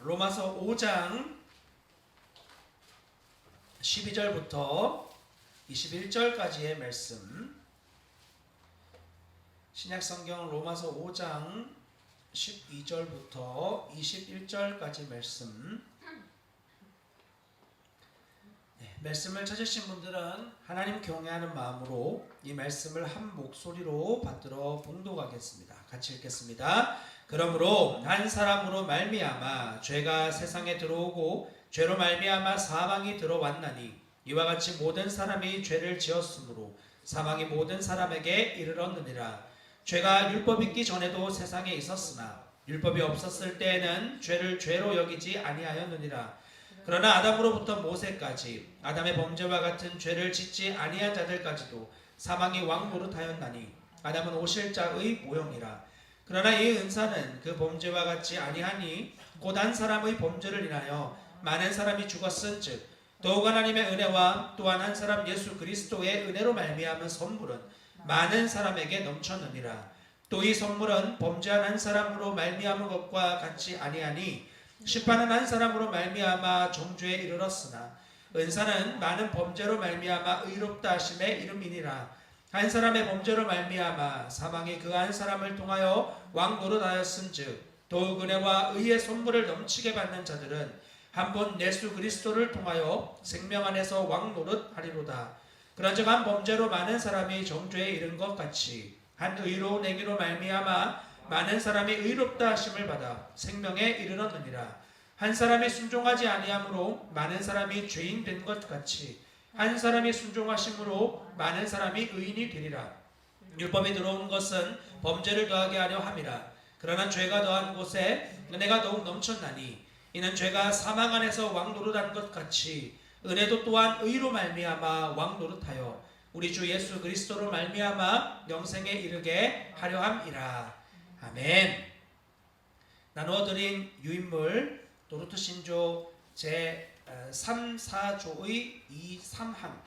로마서 5장 12절부터 21절까지의 말씀, 신약성경 로마서 5장 12절부터 21절까지 말씀, 말씀을 찾으신 분들은 하나님 경외하는 마음으로 이 말씀을 한 목소리로 받들어 봉독하겠습니다. 같이 읽겠습니다. 그러므로 한 사람으로 말미암아 죄가 세상에 들어오고 죄로 말미암아 사망이 들어왔나니 이와 같이 모든 사람이 죄를 지었으므로 사망이 모든 사람에게 이르렀느니라. 죄가 율법 있기 전에도 세상에 있었으나 율법이 없었을 때에는 죄를 죄로 여기지 아니하였느니라. 그러나 아담으로부터 모세까지 아담의 범죄와 같은 죄를 짓지 아니한 자들까지도 사망이 왕노릇하였나니 아담은 오실 자의 모형이라. 그러나 이 은사는 그 범죄와 같지 아니하니 곧 한 사람의 범죄를 인하여 많은 사람이 죽었은즉 더욱 하나님의 은혜와 또한 한 사람 예수 그리스도의 은혜로 말미암은 선물은 많은 사람에게 넘쳤느니라. 또 이 선물은 범죄한 한 사람으로 말미암은 것과 같지 아니하니 심판은 한 사람으로 말미암아 정죄에 이르렀으나 은사는 많은 범죄로 말미암아 의롭다 하심의 이름이니라. 한 사람의 범죄로 말미암아 사망이 그 한 사람을 통하여 왕노릇하였은즉 더욱 은혜와 의의 선물을 넘치게 받는 자들은 한 번 예수 그리스도를 통하여 생명 안에서 왕노릇하리로다. 그런즉 한 범죄로 많은 사람이 정죄에 이른 것 같이 한 의로 내기로 말미암아 많은 사람이 의롭다 하심을 받아 생명에 이르렀느니라. 한 사람이 순종하지 아니함으로 많은 사람이 죄인 된 것 같이 한 사람이 순종하심으로 많은 사람이 의인이 되리라. 율법이 들어온 것은 범죄를 더하게 하려 함이라. 그러나 죄가 더한 곳에 은혜가 더욱 넘쳤나니 이는 죄가 사망 안에서 왕노릇한 것 같이 은혜도 또한 의로 말미암아 왕노릇하여 우리 주 예수 그리스도로 말미암아 영생에 이르게 하려 함이라. 아멘. 나누어드린 유인물 도르트 신조 제 3, 4조의 2, 3항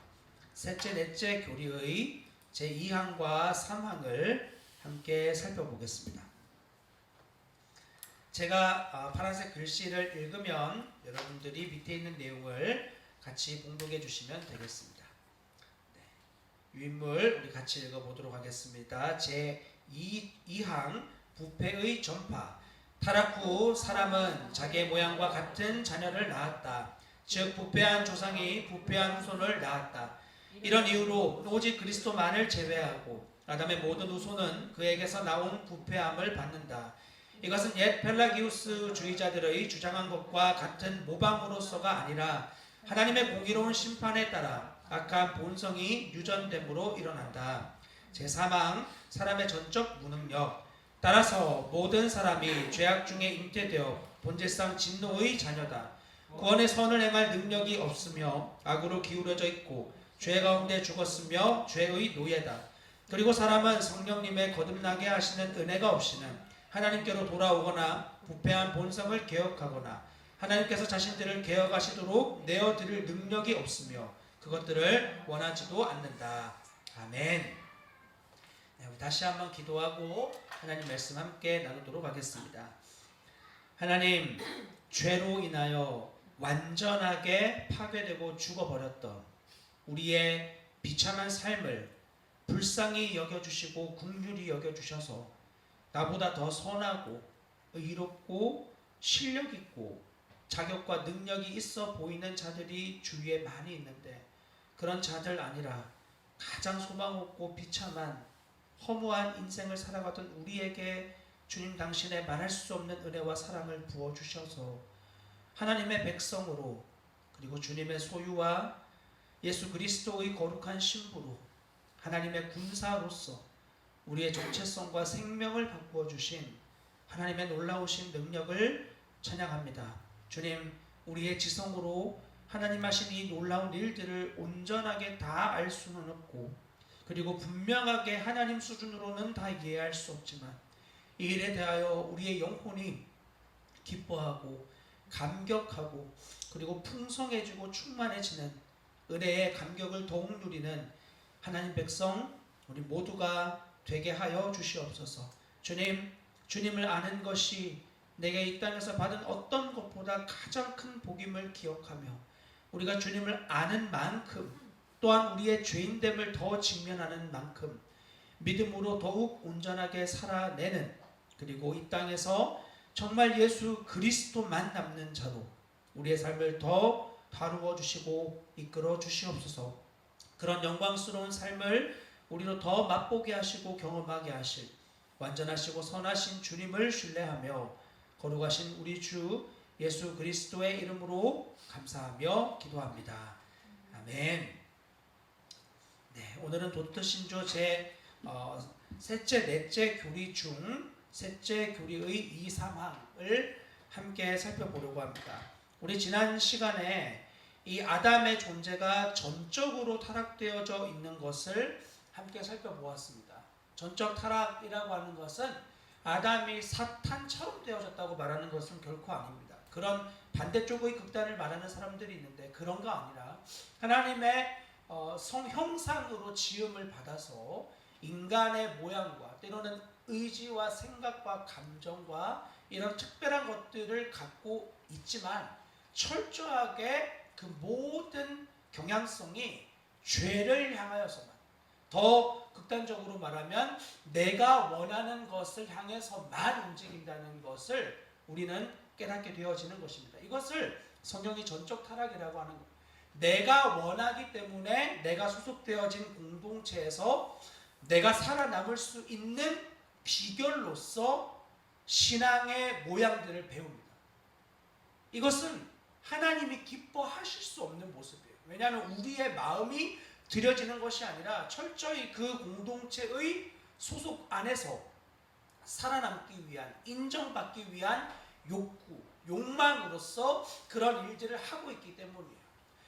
셋째, 넷째 교리의 제 2항과 3항을 함께 살펴보겠습니다. 제가 파란색 글씨를 읽으면 여러분들이 밑에 있는 내용을 같이 봉독해 주시면 되겠습니다. 유인물 우리 같이 읽어보도록 하겠습니다. 제 2항 부패의 전파. 타락 후 사람은 자기의 모양과 같은 자녀를 낳았다. 즉 부패한 조상이 부패한 후손을 낳았다. 이런 이유로 오직 그리스도만을 제외하고 아담의 모든 후손은 그에게서 나온 부패함을 받는다. 이것은 옛 펠라기우스 주의자들의 주장한 것과 같은 모방으로서가 아니라 하나님의 공의로운 심판에 따라 악한 본성이 유전됨으로 일어난다. 제3항 사람의 전적 무능력. 따라서 모든 사람이 죄악 중에 잉태되어 본질상 진노의 자녀다. 구원의 선을 행할 능력이 없으며 악으로 기울어져 있고 죄 가운데 죽었으며 죄의 노예다. 그리고 사람은 성령님의 거듭나게 하시는 은혜가 없이는 하나님께로 돌아오거나 부패한 본성을 개혁하거나 하나님께서 자신들을 개혁하시도록 내어드릴 능력이 없으며 그것들을 원하지도 않는다. 아멘. 다시 한번 기도하고 하나님 말씀 함께 나누도록 하겠습니다. 하나님, 죄로 인하여 완전하게 파괴되고 죽어버렸던 우리의 비참한 삶을 불쌍히 여겨주시고 긍휼히 여겨주셔서 나보다 더 선하고 의롭고 실력있고 자격과 능력이 있어 보이는 자들이 주위에 많이 있는데 그런 자들 아니라 가장 소망 없고 비참한 허무한 인생을 살아가던 우리에게 주님 당신의 말할 수 없는 은혜와 사랑을 부어주셔서 하나님의 백성으로 그리고 주님의 소유와 예수 그리스도의 거룩한 신부로 하나님의 군사로서 우리의 정체성과 생명을 바꾸어 주신 하나님의 놀라우신 능력을 찬양합니다. 주님, 우리의 지성으로 하나님 하신 이 놀라운 일들을 온전하게 다 알 수는 없고 그리고 분명하게 하나님 수준으로는 다 이해할 수 없지만 이 일에 대하여 우리의 영혼이 기뻐하고 감격하고 그리고 풍성해지고 충만해지는 은혜의 감격을 더욱 누리는 하나님 백성 우리 모두가 되게 하여 주시옵소서. 주님, 주님을 아는 것이 내게 이 땅에서 받은 어떤 것보다 것보다 가장 큰 복임을 기억하며 우리가 주님을 아는 만큼 또한 우리의 죄인됨을 더 직면하는 만큼 믿음으로 더욱 온전하게 살아내는, 그리고 이 땅에서 정말 예수 그리스도만 남는 자로 우리의 삶을 더 다루어 주시고 이끌어 주시옵소서. 그런 영광스러운 삶을 우리로 더 맛보게 하시고 경험하게 하실 완전하시고 선하신 주님을 신뢰하며 거룩하신 우리 주 예수 그리스도의 이름으로 감사하며 기도합니다. 아멘. 네, 오늘은 도트신조 제 셋째, 넷째 교리 중 셋째 교리의 2, 3항을 함께 살펴보려고 합니다. 우리 지난 시간에 이 아담의 존재가 전적으로 타락되어져 있는 것을 함께 살펴보았습니다. 전적 타락이라고 하는 것은 아담이 사탄처럼 되어졌다고 말하는 것은 결코 아닙니다. 그런 반대쪽의 극단을 말하는 사람들이 있는데 그런 거 아니라 하나님의 성형상으로 지음을 받아서 인간의 모양과 때로는 의지와 생각과 감정과 이런 특별한 것들을 갖고 있지만 철저하게 그 모든 경향성이 죄를 향하여서만, 더 극단적으로 말하면 내가 원하는 것을 향해서만 움직인다는 것을 우리는 깨닫게 되어지는 것입니다. 이것을 성경이 전적 타락이라고 하는 겁니다. 내가 원하기 때문에 내가 소속되어진 공동체에서 내가 살아남을 수 있는 비결로서 신앙의 모양들을 배웁니다. 이것은 하나님이 기뻐하실 수 없는 모습이에요. 왜냐하면 우리의 마음이 들여지는 것이 아니라 철저히 그 공동체의 소속 안에서 살아남기 위한, 인정받기 위한 욕구, 욕망으로서 그런 일들을 하고 있기 때문이에요.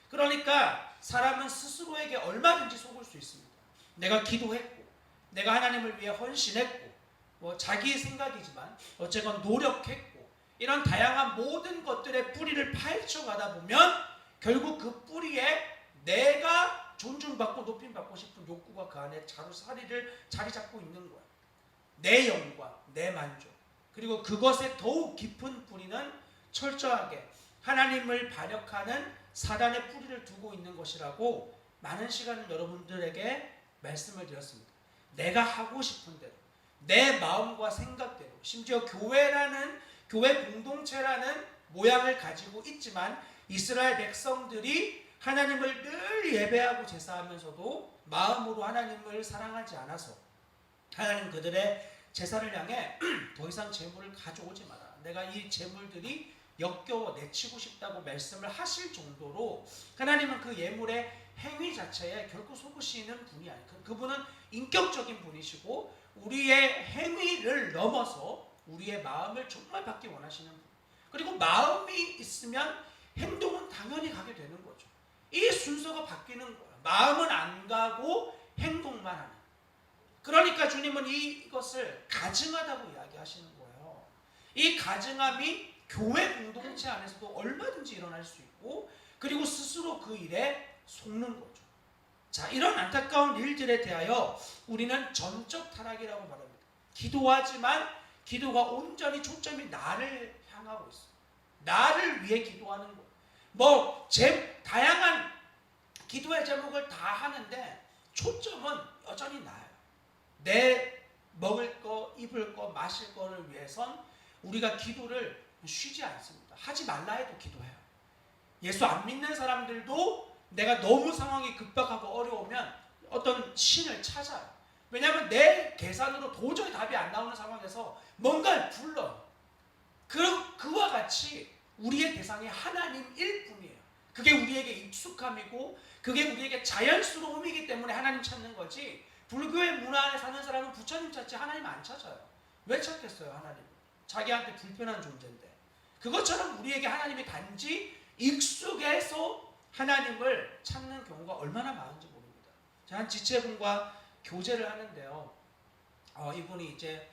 그러니까 사람은 스스로에게 얼마든지 속을 수 있습니다. 내가 기도했고, 내가 하나님을 위해 헌신했고, 자기의 생각이지만 어쨌건 노력했고, 이런 다양한 모든 것들의 뿌리를 파헤쳐가다 보면 결국 그 뿌리에 내가 존중받고 높임받고 싶은 욕구가 그 안에 자리 잡고 있는 거야. 내 영광, 내 만족. 그리고 그것의 더욱 깊은 뿌리는 철저하게 하나님을 반역하는 사단의 뿌리를 두고 있는 것이라고 많은 시간을 여러분들에게 말씀을 드렸습니다. 내가 하고 싶은 대로, 내 마음과 생각대로, 심지어 교회 공동체라는 모양을 가지고 있지만 이스라엘 백성들이 하나님을 늘 예배하고 제사하면서도 마음으로 하나님을 사랑하지 않아서 하나님 그들의 제사를 향해 더 이상 재물을 가져오지 마라. 내가 이 재물들이 역겨워 내치고 싶다고 말씀을 하실 정도로 하나님은 그 예물의 행위 자체에 결코 속으시는 분이 아니에요. 그분은 인격적인 분이시고 우리의 행위를 넘어서 우리의 마음을 정말 받기 원하시는 분. 그리고 마음이 있으면 행동은 당연히 가게 되는 거죠. 이 순서가 바뀌는 거예요. 마음은 안 가고 행동만 하는. 그러니까 주님은 이것을 가증하다고 이야기하시는 거예요. 이 가증함이 교회 공동체 안에서도 얼마든지 일어날 수 있고, 그리고 스스로 그 일에 속는 거죠. 자, 이런 안타까운 일들에 대하여 우리는 전적 타락이라고 말합니다. 기도하지만 기도가 온전히 초점이 나를 향하고 있어요. 나를 위해 기도하는 거예요. 다양한 기도의 제목을 다 하는데 초점은 여전히 나예요. 내 먹을 거, 입을 거, 마실 거를 위해선 우리가 기도를 쉬지 않습니다. 하지 말라 해도 기도해요. 예수 안 믿는 사람들도 내가 너무 상황이 급박하고 어려우면 어떤 신을 찾아요. 왜냐하면 내 계산으로 도저히 답이 안 나오는 상황에서 뭔가를 불러요. 그와 같이 우리의 대상이 하나님일 뿐이에요. 그게 우리에게 익숙함이고 그게 우리에게 자연스러움이기 때문에 하나님 찾는 거지, 불교의 문화 안에 사는 사람은 부처님 찾지 하나님 안 찾아요. 왜 찾겠어요, 하나님? 자기한테 불편한 존재인데. 그것처럼 우리에게 하나님이 단지 익숙해서 하나님을 찾는 경우가 얼마나 많은지 모릅니다. 한 지체분과 교제를 하는데요. 이분이 이제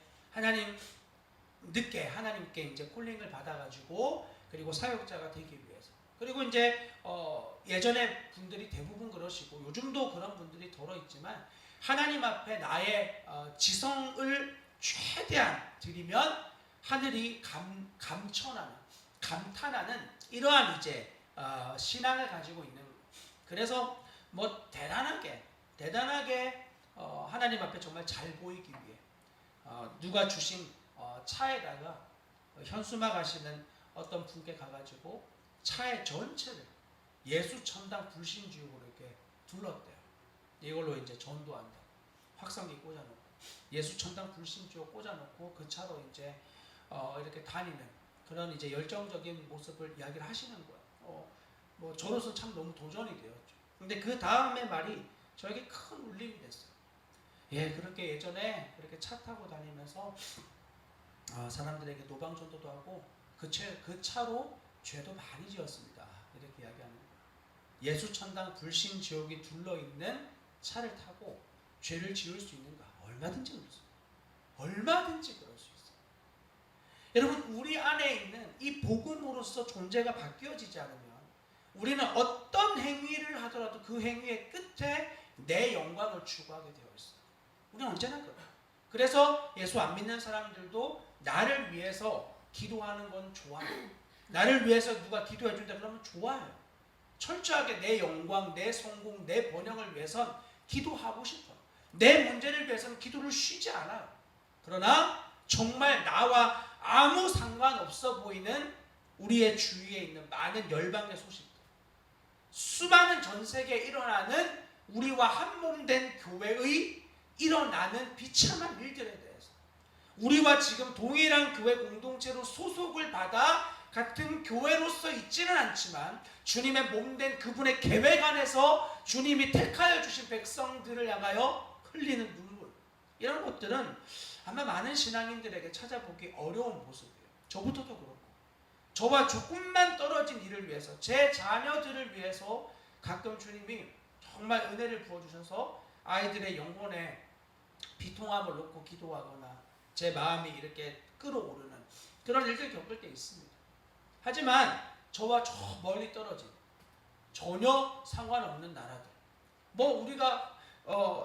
늦게 하나님께 이제 콜링을 받아가지고, 그리고 사역자가 되기 위해서. 그리고 이제 예전에 분들이 대부분 그러시고 요즘도 그런 분들이 덜어 있지만, 하나님 앞에 나의 지성을 최대한 드리면 하늘이 감천하는, 감탄하는 이러한 이제 신앙을 가지고 있는 거예요. 그래서 뭐 대단하게 하나님 앞에 정말 잘 보이기 위해 누가 주신 차에다가 현수막 하시는 어떤 분께 가가지고 차의 전체를 예수 천당 불신지옥으로 이렇게 둘렀대요. 이걸로 이제 전도한다. 확성기 꽂아놓고 예수 천당 불신지옥 꽂아놓고 그 차로 이제 이렇게 다니는 그런 이제 열정적인 모습을 이야기를 하시는 거예요. 뭐 저로서 참 너무 도전이 되었죠. 근데 그 다음에 말이 저에게 큰 울림이 됐어요. 예, 그렇게 예전에 그렇게 차 타고 다니면서 사람들에게 노방 전도도 하고 그 차로 죄도 많이 지었습니다. 이렇게 이야기하는 거예요. 예수 천당 불신 지옥이 둘러 있는 차를 타고 죄를 지을 수 있는가? 얼마든지 그럴 수 있어요. 얼마든지 그럴 수 있어요. 여러분, 우리 안에 있는 이 복음으로서 존재가 바뀌어지지 않으면 우리는 어떤 행위를 하더라도 그 행위의 끝에 내 영광을 추구하게 되어 있어요. 우리는 언제나 그래요. 그래서 예수 안 믿는 사람들도 나를 위해서 기도하는 건 좋아요. 나를 위해서 누가 기도해 준다 그러면 좋아요. 철저하게 내 영광, 내 성공, 내 번영을 위해선 기도하고 싶어요. 내 문제를 위해서는 기도를 쉬지 않아요. 그러나 정말 나와 아무 상관없어 보이는 우리의 주위에 있는 많은 열방의 소식들, 수많은 전 세계에 일어나는 우리와 한몸된 교회의 일어나는 비참한 일들에 대해서 우리와 지금 동일한 교회 공동체로 소속을 받아 같은 교회로서 있지는 않지만 주님의 몸된 그분의 계획 안에서 주님이 택하여 주신 백성들을 향하여 흘리는 눈물, 이런 것들은 아마 많은 신앙인들에게 찾아보기 어려운 모습이에요. 저부터도 그렇고 저와 조금만 떨어진 일을 위해서 제 자녀들을 위해서 가끔 주님이 정말 은혜를 부어주셔서 아이들의 영혼에 비통함을 놓고 기도하거나 제 마음이 이렇게 끌어오르는 그런 일들 겪을 때 있습니다. 하지만 저와 저 멀리 떨어진 전혀 상관없는 나라들, 뭐 우리가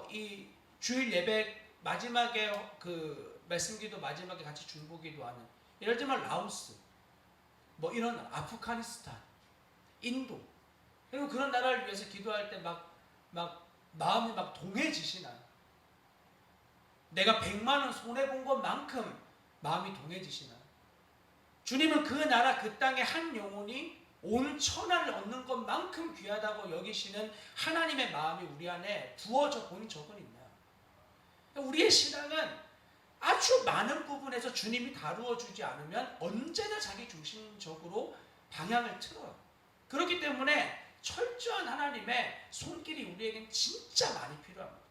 이 주일 예배 마지막에 그 말씀기도 마지막에 같이 중보기도 하는 예를 들면 라오스, 뭐 이런 아프가니스탄, 인도, 그리고 그런 나라를 위해서 기도할 때 막 마음이 막 동해지시나요? 내가 100만 원 손해 본 것만큼 마음이 동해지시나요? 주님은 그 나라 그 땅의 한 영혼이 온 천하를 얻는 것만큼 귀하다고 여기시는 하나님의 마음이 우리 안에 부어져 본 적은 있나요? 우리의 신앙은 아주 많은 부분에서 주님이 다루어 주지 않으면 언제나 자기 중심적으로 방향을 틀어요. 그렇기 때문에 철저한 하나님의 손길이 우리에겐 진짜 많이 필요합니다.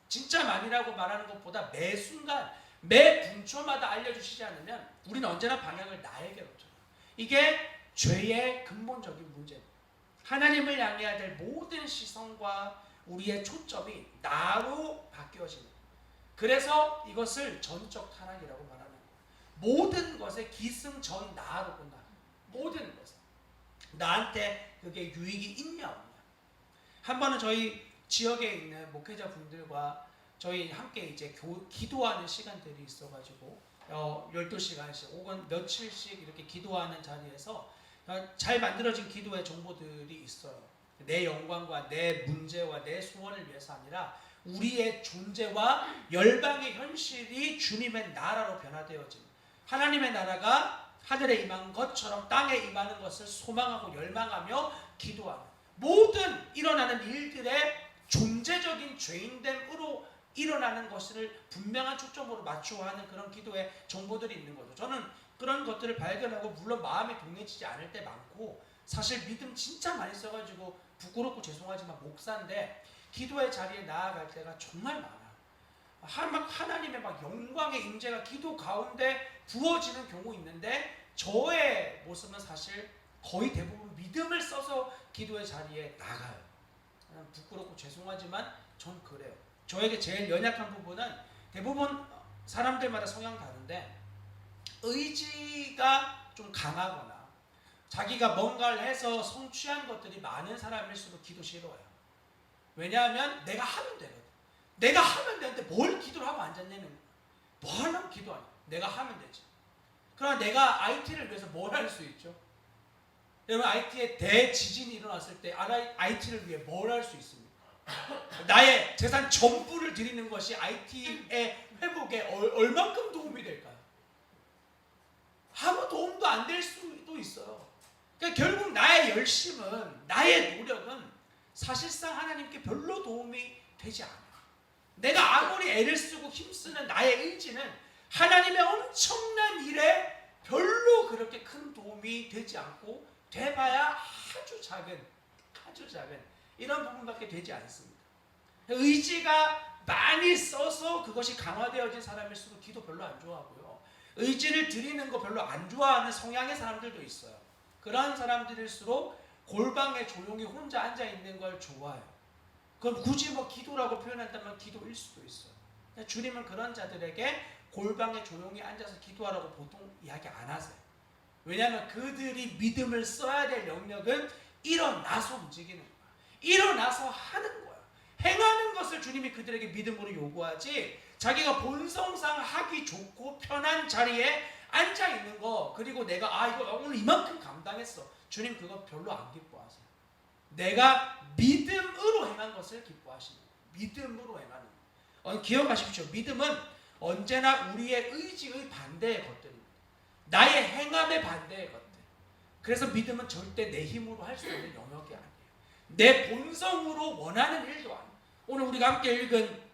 진짜 많이라고 말하는 것보다 매 순간 매 분초마다 알려주시지 않으면 우리는 언제나 방향을 나에게로 틀어요. 이게 죄의 근본적인 문제입니다. 하나님을 향해야 될 모든 시선과 우리의 초점이 나로 바뀌어지는, 그래서 이것을 전적 타락이라고 말하는 거예요. 모든 것의 기승전 나로 본다. 모든 것에 나한테 그게 유익이 있냐 없냐. 한 번은 저희 지역에 있는 목회자분들과 저희 함께 이제 기도하는 시간들이 있어가지고 12시간씩 혹은 며칠씩 이렇게 기도하는 자리에서 잘 만들어진 기도의 정보들이 있어요. 내 영광과 내 문제와 내 소원을 위해서 아니라 우리의 존재와 열방의 현실이 주님의 나라로 변화되어지는, 하나님의 나라가 하늘에 임한 것처럼 땅에 임하는 것을 소망하고 열망하며 기도하는, 모든 일어나는 일들의 존재적인 죄인됨으로 일어나는 것을 분명한 초점으로 맞추어 하는 그런 기도의 정보들이 있는 거죠. 저는 그런 것들을 발견하고 물론 마음이 동해지지 않을 때 많고, 사실 믿음 진짜 많이 써가지고 부끄럽고 죄송하지만 목사인데 기도의 자리에 나아갈 때가 정말 많아요. 하나님의 막 영광의 임재가 기도 가운데 부어지는 경우 있는데 저의 모습은 사실 거의 대부분 믿음을 써서 기도의 자리에 나가요. 부끄럽고 죄송하지만 전 그래요. 저에게 제일 연약한 부분은 대부분 사람들마다 성향 다른데 의지가 좀 강하거나 자기가 뭔가를 해서 성취한 것들이 많은 사람일수록 기도 싫어해요. 왜냐하면 내가 하면 되거든. 내가 하면 되는데 뭘 기도를 하고 앉았냐는 거야. 뭐 하려고 기도하냐. 내가 하면 되지. 그러나 내가 IT를 위해서 뭘 할 수 있죠? 여러분 IT에 대지진이 일어났을 때 IT를 위해 뭘 할 수 있습니까? 나의 재산 전부를 드리는 것이 IT의 회복에 얼만큼 도움이 될까요? 아무 도움도 안 될 수도 있어요. 그러니까 결국 나의 열심은, 나의 노력은 사실상 하나님께 별로 도움이 되지 않아요. 내가 아무리 애를 쓰고 힘쓰는 나의 의지는 하나님의 엄청난 일에 별로 그렇게 큰 도움이 되지 않고 돼봐야 아주 작은 이런 부분밖에 되지 않습니다. 의지가 많이 써서 그것이 강화되어진 사람일수록 기도 별로 안 좋아하고요. 의지를 드리는 거 별로 안 좋아하는 성향의 사람들도 있어요. 그런 사람들일수록 골방에 조용히 혼자 앉아 있는 걸 좋아해요. 그럼 굳이 뭐 기도라고 표현한다면 기도일 수도 있어요. 주님은 그런 자들에게 골방에 조용히 앉아서 기도하라고 보통 이야기 안 하세요. 왜냐하면 그들이 믿음을 써야 될 영역은 일어나서 움직이는 거야. 일어나서 하는 거야. 행하는 것을 주님이 그들에게 믿음으로 요구하지, 자기가 본성상 하기 좋고 편한 자리에 앉아 있는 거, 그리고 내가 이거 오늘 이만큼 감당했어, 주님 그거 별로 안 기뻐하세요. 내가 믿음으로 행한 것을 기뻐하시는 거예요. 믿음으로 행하는 거예요. 기억하십시오. 믿음은 언제나 우리의 의지의 반대의 것들입니다. 나의 행함의 반대의 것들. 그래서 믿음은 절대 내 힘으로 할 수 있는 영역이 아니에요. 내 본성으로 원하는 일도 아니에요. 오늘 우리가 함께 읽은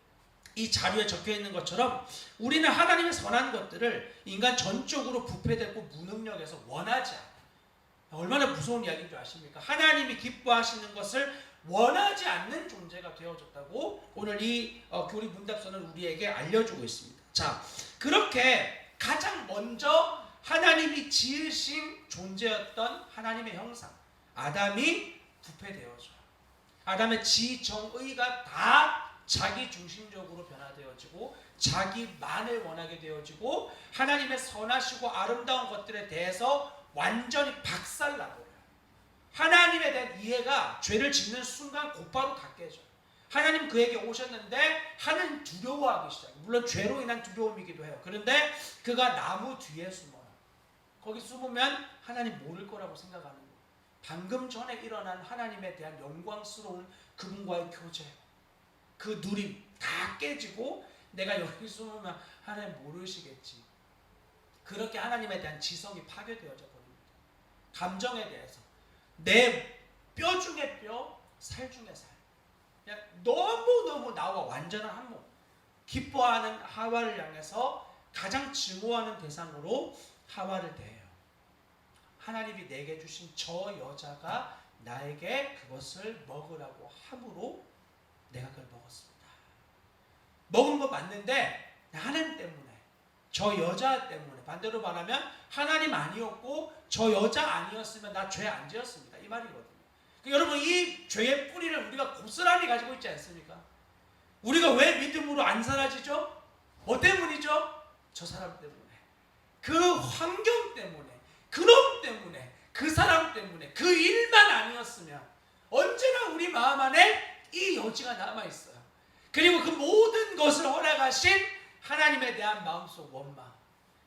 이 자료에 적혀 있는 것처럼 우리는 하나님의 선한 것들을 인간 전적으로 부패되고 무능력에서 원하지 않아요. 얼마나 무서운 이야기인 줄 아십니까? 하나님이 기뻐하시는 것을 원하지 않는 존재가 되어졌다고 오늘 이 교리 문답서는 우리에게 알려주고 있습니다. 자, 그렇게 가장 먼저 하나님이 지으신 존재였던 하나님의 형상 아담이 부패되어져요. 아담의 지정의가 다 자기 중심적으로 변화되어지고 자기만을 원하게 되어지고 하나님의 선하시고 아름다운 것들에 대해서 완전히 박살나버려요. 하나님에 대한 이해가 죄를 짓는 순간 곧바로 다 깨져요. 하나님 그에게 오셨는데 하나님 두려워하기 시작해요. 물론 죄로 인한 두려움이기도 해요. 그런데 그가 나무 뒤에 숨어요. 거기 숨으면 하나님 모를 거라고 생각하는 거예요. 방금 전에 일어난 하나님에 대한 영광스러운 그분과의 교제, 그 누림 다 깨지고 내가 여기 숨으면 하나님 모르시겠지. 그렇게 하나님에 대한 지성이 파괴되어져 버립니다. 감정에 대해서 내 뼈 중에 뼈, 살 중에 살. 그냥 너무너무 나와 완전한 한 몸. 기뻐하는 하와를 향해서 가장 증오하는 대상으로 하와를 대해요. 하나님이 내게 주신 저 여자가 나에게 그것을 먹으라고 함으로 내가 그걸 먹었습니다. 먹은 거 맞는데 하나님 때문에, 저 여자 때문에, 반대로 말하면 하나님 아니었고 저 여자 아니었으면 나 죄 안 지었습니다. 이 말이거든요. 그러니까 여러분, 이 죄의 뿌리를 우리가 고스란히 가지고 있지 않습니까? 우리가 왜 믿음으로 안 사라지죠? 뭐 때문이죠? 저 사람 때문에, 그 환경 때문에, 그놈 때문에, 그 사람 때문에, 그 일만 아니었으면 언제나 우리 마음 안에 이 여지가 남아있어요. 그리고 그 모든 것을 허락하신 하나님에 대한 마음속 원망,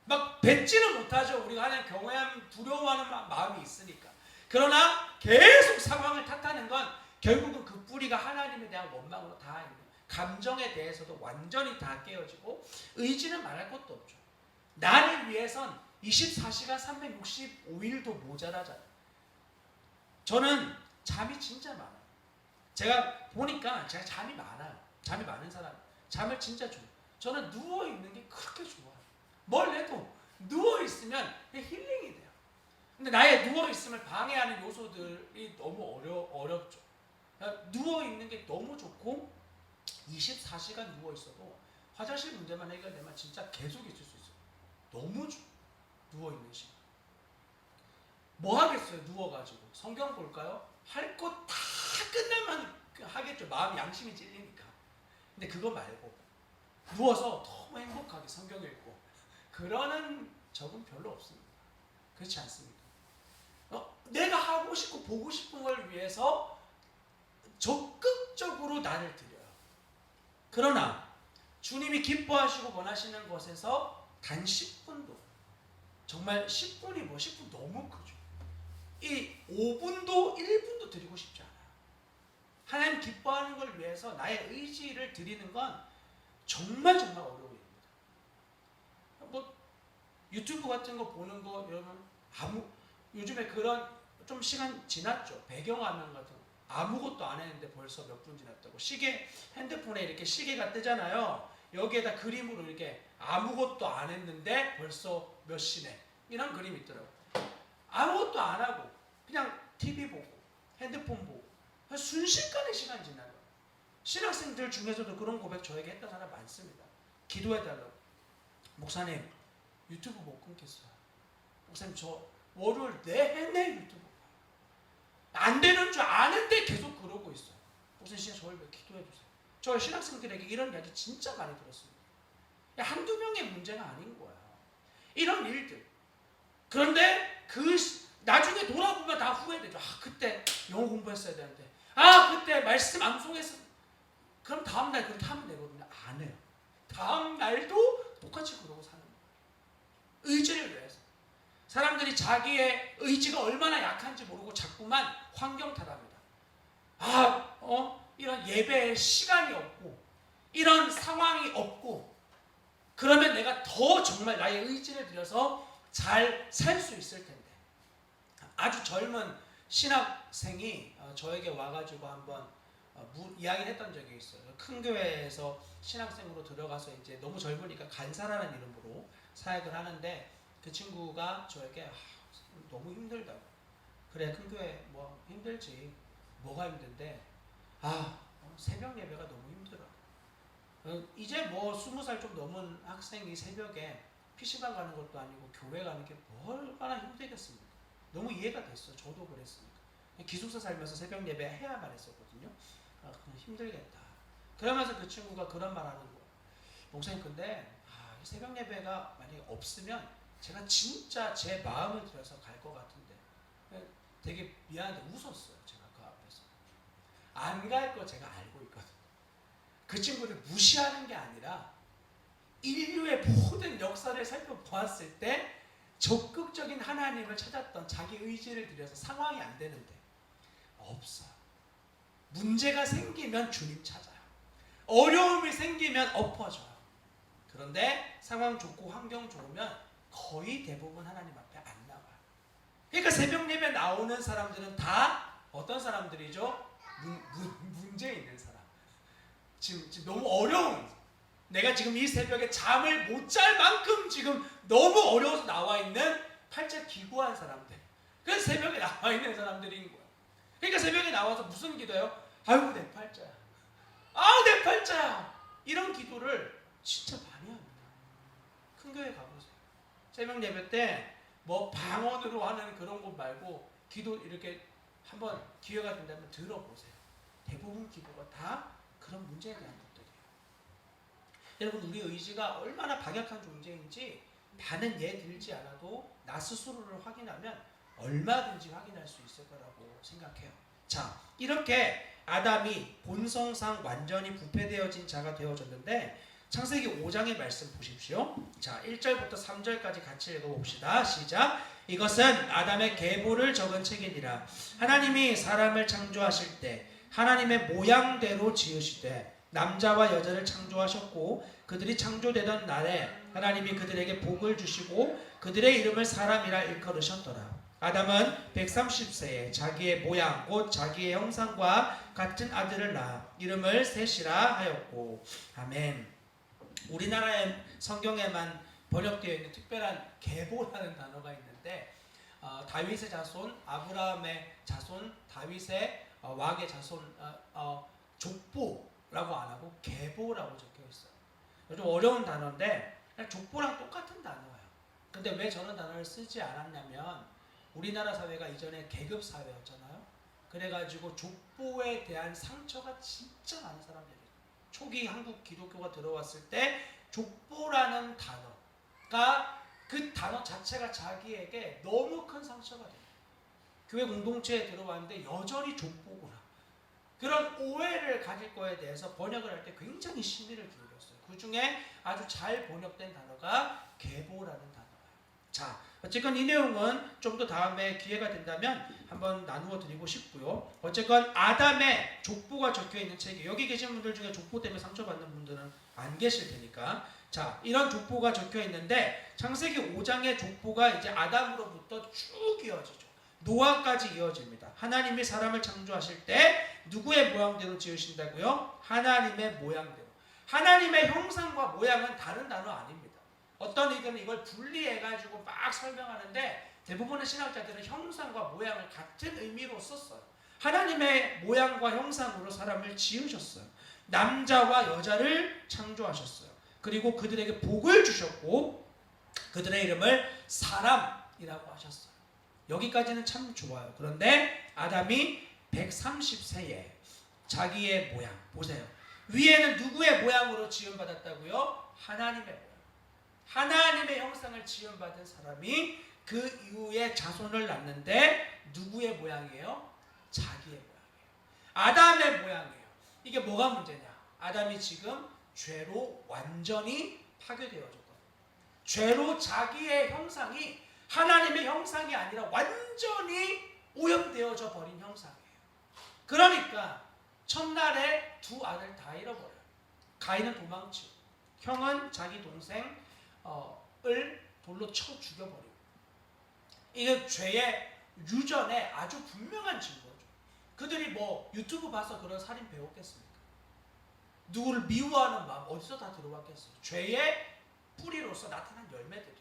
막 뱉지는 못하죠. 우리가 하나님 경외하면 두려워하는 마음이 있으니까. 그러나 계속 상황을 탓하는 건 결국은 그 뿌리가 하나님에 대한 원망으로 다 있는, 감정에 대해서도 완전히 다 깨어지고 의지는 말할 것도 없죠. 나를 위해선 24시간 365일도 모자라잖아요. 저는 잠이 진짜 많아요. 제가 보니까 제가 잠이 많아요. 잠이 많은 사람, 잠을 진짜 좋아요. 저는 누워있는 게 그렇게 좋아요. 뭘 해도 누워있으면 힐링이 돼요. 근데 나의 누워있음을 방해하는 요소들이 너무 어렵죠. 누워있는 게 너무 좋고 24시간 누워있어도 화장실 문제만 해결되면 진짜 계속 있을 수 있어요. 너무 좋아요. 누워있는 시간. 뭐 하겠어요? 누워가지고 성경 볼까요? 할 거 다 끝나면 하겠죠. 마음 양심이 찔리니까. 근데 그거 말고 누워서 너무 행복하게 성경 읽고 그러는 적은 별로 없습니다. 그렇지 않습니까? 내가 하고 싶고 보고 싶은 걸 위해서 적극적으로 나를 드려요. 그러나 주님이 기뻐하시고 원하시는 것에서 단 10분도, 정말 10분이 10분 너무 크죠. 이 5분도 1분도 드리고 싶지 않아요. 하나님 기뻐하는 걸 위해서 나의 의지를 드리는 건 정말 어려운 일입니다. 뭐 유튜브 같은 거 보는 거 여러분 요즘에 그런 좀 시간 지났죠. 배경화면 같은 거 아무것도 안 했는데 벌써 몇 분 지났다고. 시계 핸드폰에 이렇게 시계가 뜨잖아요. 여기에다 그림으로 이렇게 아무것도 안 했는데 벌써 몇 시네 이런 그림이 있더라고요. 아무것도 안 하고 그냥 TV 보고 핸드폰 보고 순식간에 시간 지나요. 신학생들 중에서도 그런 고백 저에게 했던 사람 많습니다. 기도해달라고. 목사님 유튜브 못 끊겠어요. 목사님 저 월요일 내내 유튜브 안 되는 줄 아는데 계속 그러고 있어요. 목사님 진짜 저를 왜 기도해 주세요. 저 신학생들에게 이런 이야기 진짜 많이 들었습니다. 한두 명의 문제가 아닌 거예요. 이런 일들. 그런데 나중에 돌아보면 다 후회되죠. 그때 영어 공부했어야 되는데. 그때 말씀 암송했어. 그럼 다음날 그렇게 하면 되거든요. 안 해요. 다음날도 똑같이 그러고 사는 거예요. 의지를 위해서. 사람들이 자기의 의지가 얼마나 약한지 모르고 자꾸만 환경 탓합니다. 이런 예배에 시간이 없고 이런 상황이 없고 그러면 내가 더 정말 나의 의지를 들여서 잘 살 수 있을 텐데. 아주 젊은 신학생이 저에게 와가지고 한번 이야기를 했던 적이 있어요. 큰 교회에서 신학생으로 들어가서 이제 너무 젊으니까 간사라는 이름으로 사역을 하는데 그 친구가 저에게 너무 힘들다고. 그래 큰 교회 뭐 힘들지. 뭐가 힘든데 새벽 예배가 너무 힘들어. 이제 뭐 20살 좀 넘은 학생이 새벽에 PC방 가는 것도 아니고 교회 가는 게 얼마나 힘들겠습니까? 너무 이해가 됐어요. 저도 그랬으니까. 기숙사 살면서 새벽 예배 해야만 했었거든요. 그냥 힘들겠다. 그러면서 그 친구가 그런 말 하는 거예요. 목사님 근데 새벽 예배가 만약에 없으면 제가 진짜 제 마음을 들여서 갈 것 같은데 되게 미안한데 웃었어요. 제가 그 앞에서. 안 갈 거 제가 알고 있거든요. 그 친구를 무시하는 게 아니라 인류의 모든 역사를 살펴보았을 때 적극적인 하나님을 찾았던 자기 의지를 들여서 상황이 안 되는데 없어요. 문제가 생기면 주님 찾아요. 어려움이 생기면 엎어져요. 그런데 상황 좋고 환경 좋으면 거의 대부분 하나님 앞에 안 나와요. 그러니까 새벽 예배 나오는 사람들은 다 어떤 사람들이죠? 문제 있는 사람. 지금 너무 어려운, 내가 지금 이 새벽에 잠을 못 잘 만큼 지금 너무 어려워서 나와 있는 팔자 기구한 사람들. 그래서 새벽에 나와 있는 사람들인 거예요. 그러니까 새벽에 나와서 무슨 기도예요? 아유 내 팔자야. 내 팔자야. 이런 기도를 진짜 많이 합니다. 큰 교회 가보세요. 새벽 예배 때 뭐 방언으로 하는 그런 것 말고 기도 이렇게 한번 기회가 된다면 들어보세요. 대부분 기도가 다 그런 문제에 대한 것들이에요. 여러분 우리 의지가 얼마나 박약한 존재인지 많은 예 들지 않아도 나 스스로를 확인하면 얼마든지 확인할 수 있을 거라고 생각해요. 자, 이렇게 아담이 본성상 완전히 부패되어진 자가 되어졌는데 창세기 5장의 말씀 보십시오. 자, 1절부터 3절까지 같이 읽어봅시다. 시작. 이것은 아담의 계보를 적은 책이니라. 하나님이 사람을 창조하실 때 하나님의 모양대로 지으시되 남자와 여자를 창조하셨고 그들이 창조되던 날에 하나님이 그들에게 복을 주시고 그들의 이름을 사람이라 일컬으셨더라. 아담은 130세에 자기의 모양 곧 자기의 형상과 같은 아들을 낳아 이름을 셋이라 하였고. 아멘. 우리나라의 성경에만 번역되어 있는 특별한 계보라는 단어가 있는데 다윗의 자손, 아브라함의 자손, 다윗의 왕의 자손, 족보라고 안 하고 계보라고 적혀 있어요. 좀 어려운 단어인데 족보랑 똑같은 단어예요. 근데 왜 저런 단어를 쓰지 않았냐면 우리나라 사회가 이전에 계급 사회였잖아요. 그래가지고 족보에 대한 상처가 진짜 많은 사람들이에요. 초기 한국 기독교가 들어왔을 때 족보라는 단어가 그 단어 자체가 자기에게 너무 큰 상처가 돼요. 교회 공동체에 들어왔는데 여전히 족보구나. 그런 오해를 가질 거에 대해서 번역을 할 때 굉장히 심의를 기울였어요. 그 중에 아주 잘 번역된 단어가 계보라는 단어예요. 자, 어쨌건 이 내용은 좀 더 다음에 기회가 된다면 한번 나누어 드리고 싶고요. 어쨌건 아담의 족보가 적혀 있는 책이, 여기 계신 분들 중에 족보 때문에 상처받는 분들은 안 계실 테니까, 자, 이런 족보가 적혀 있는데 창세기 5장의 족보가 이제 아담으로부터 쭉 이어지죠. 노아까지 이어집니다. 하나님이 사람을 창조하실 때 누구의 모양대로 지으신다고요? 하나님의 모양대로. 하나님의 형상과 모양은 다른 단어 아닙니다. 어떤 이들은 이걸 분리해가지고 막 설명하는데 대부분의 신학자들은 형상과 모양을 같은 의미로 썼어요. 하나님의 모양과 형상으로 사람을 지으셨어요. 남자와 여자를 창조하셨어요. 그리고 그들에게 복을 주셨고 그들의 이름을 사람이라고 하셨어요. 여기까지는 참 좋아요. 그런데 아담이 130세에 자기의 모양, 보세요. 위에는 누구의 모양으로 지음받았다고요? 하나님의 모양. 하나님의 형상을 지음받은 사람이 그 이후에 자손을 낳는데 누구의 모양이에요? 자기의 모양이에요. 아담의 모양이에요. 이게 뭐가 문제냐? 아담이 지금 죄로 완전히 파괴되어졌거든요. 죄로 자기의 형상이 하나님의 형상이 아니라 완전히 오염되어져 버린 형상이에요. 그러니까 첫날에 두 아들 다 잃어버려요. 가인은 도망치고 형은 자기 동생을 돌로 쳐 죽여버리고. 이게 죄의 유전에 아주 분명한 증거죠. 그들이 뭐 유튜브 봐서 그런 살인 배웠겠습니까? 누구를 미워하는 마음 어디서 다 들어왔겠어요? 죄의 뿌리로서 나타난 열매들이에요.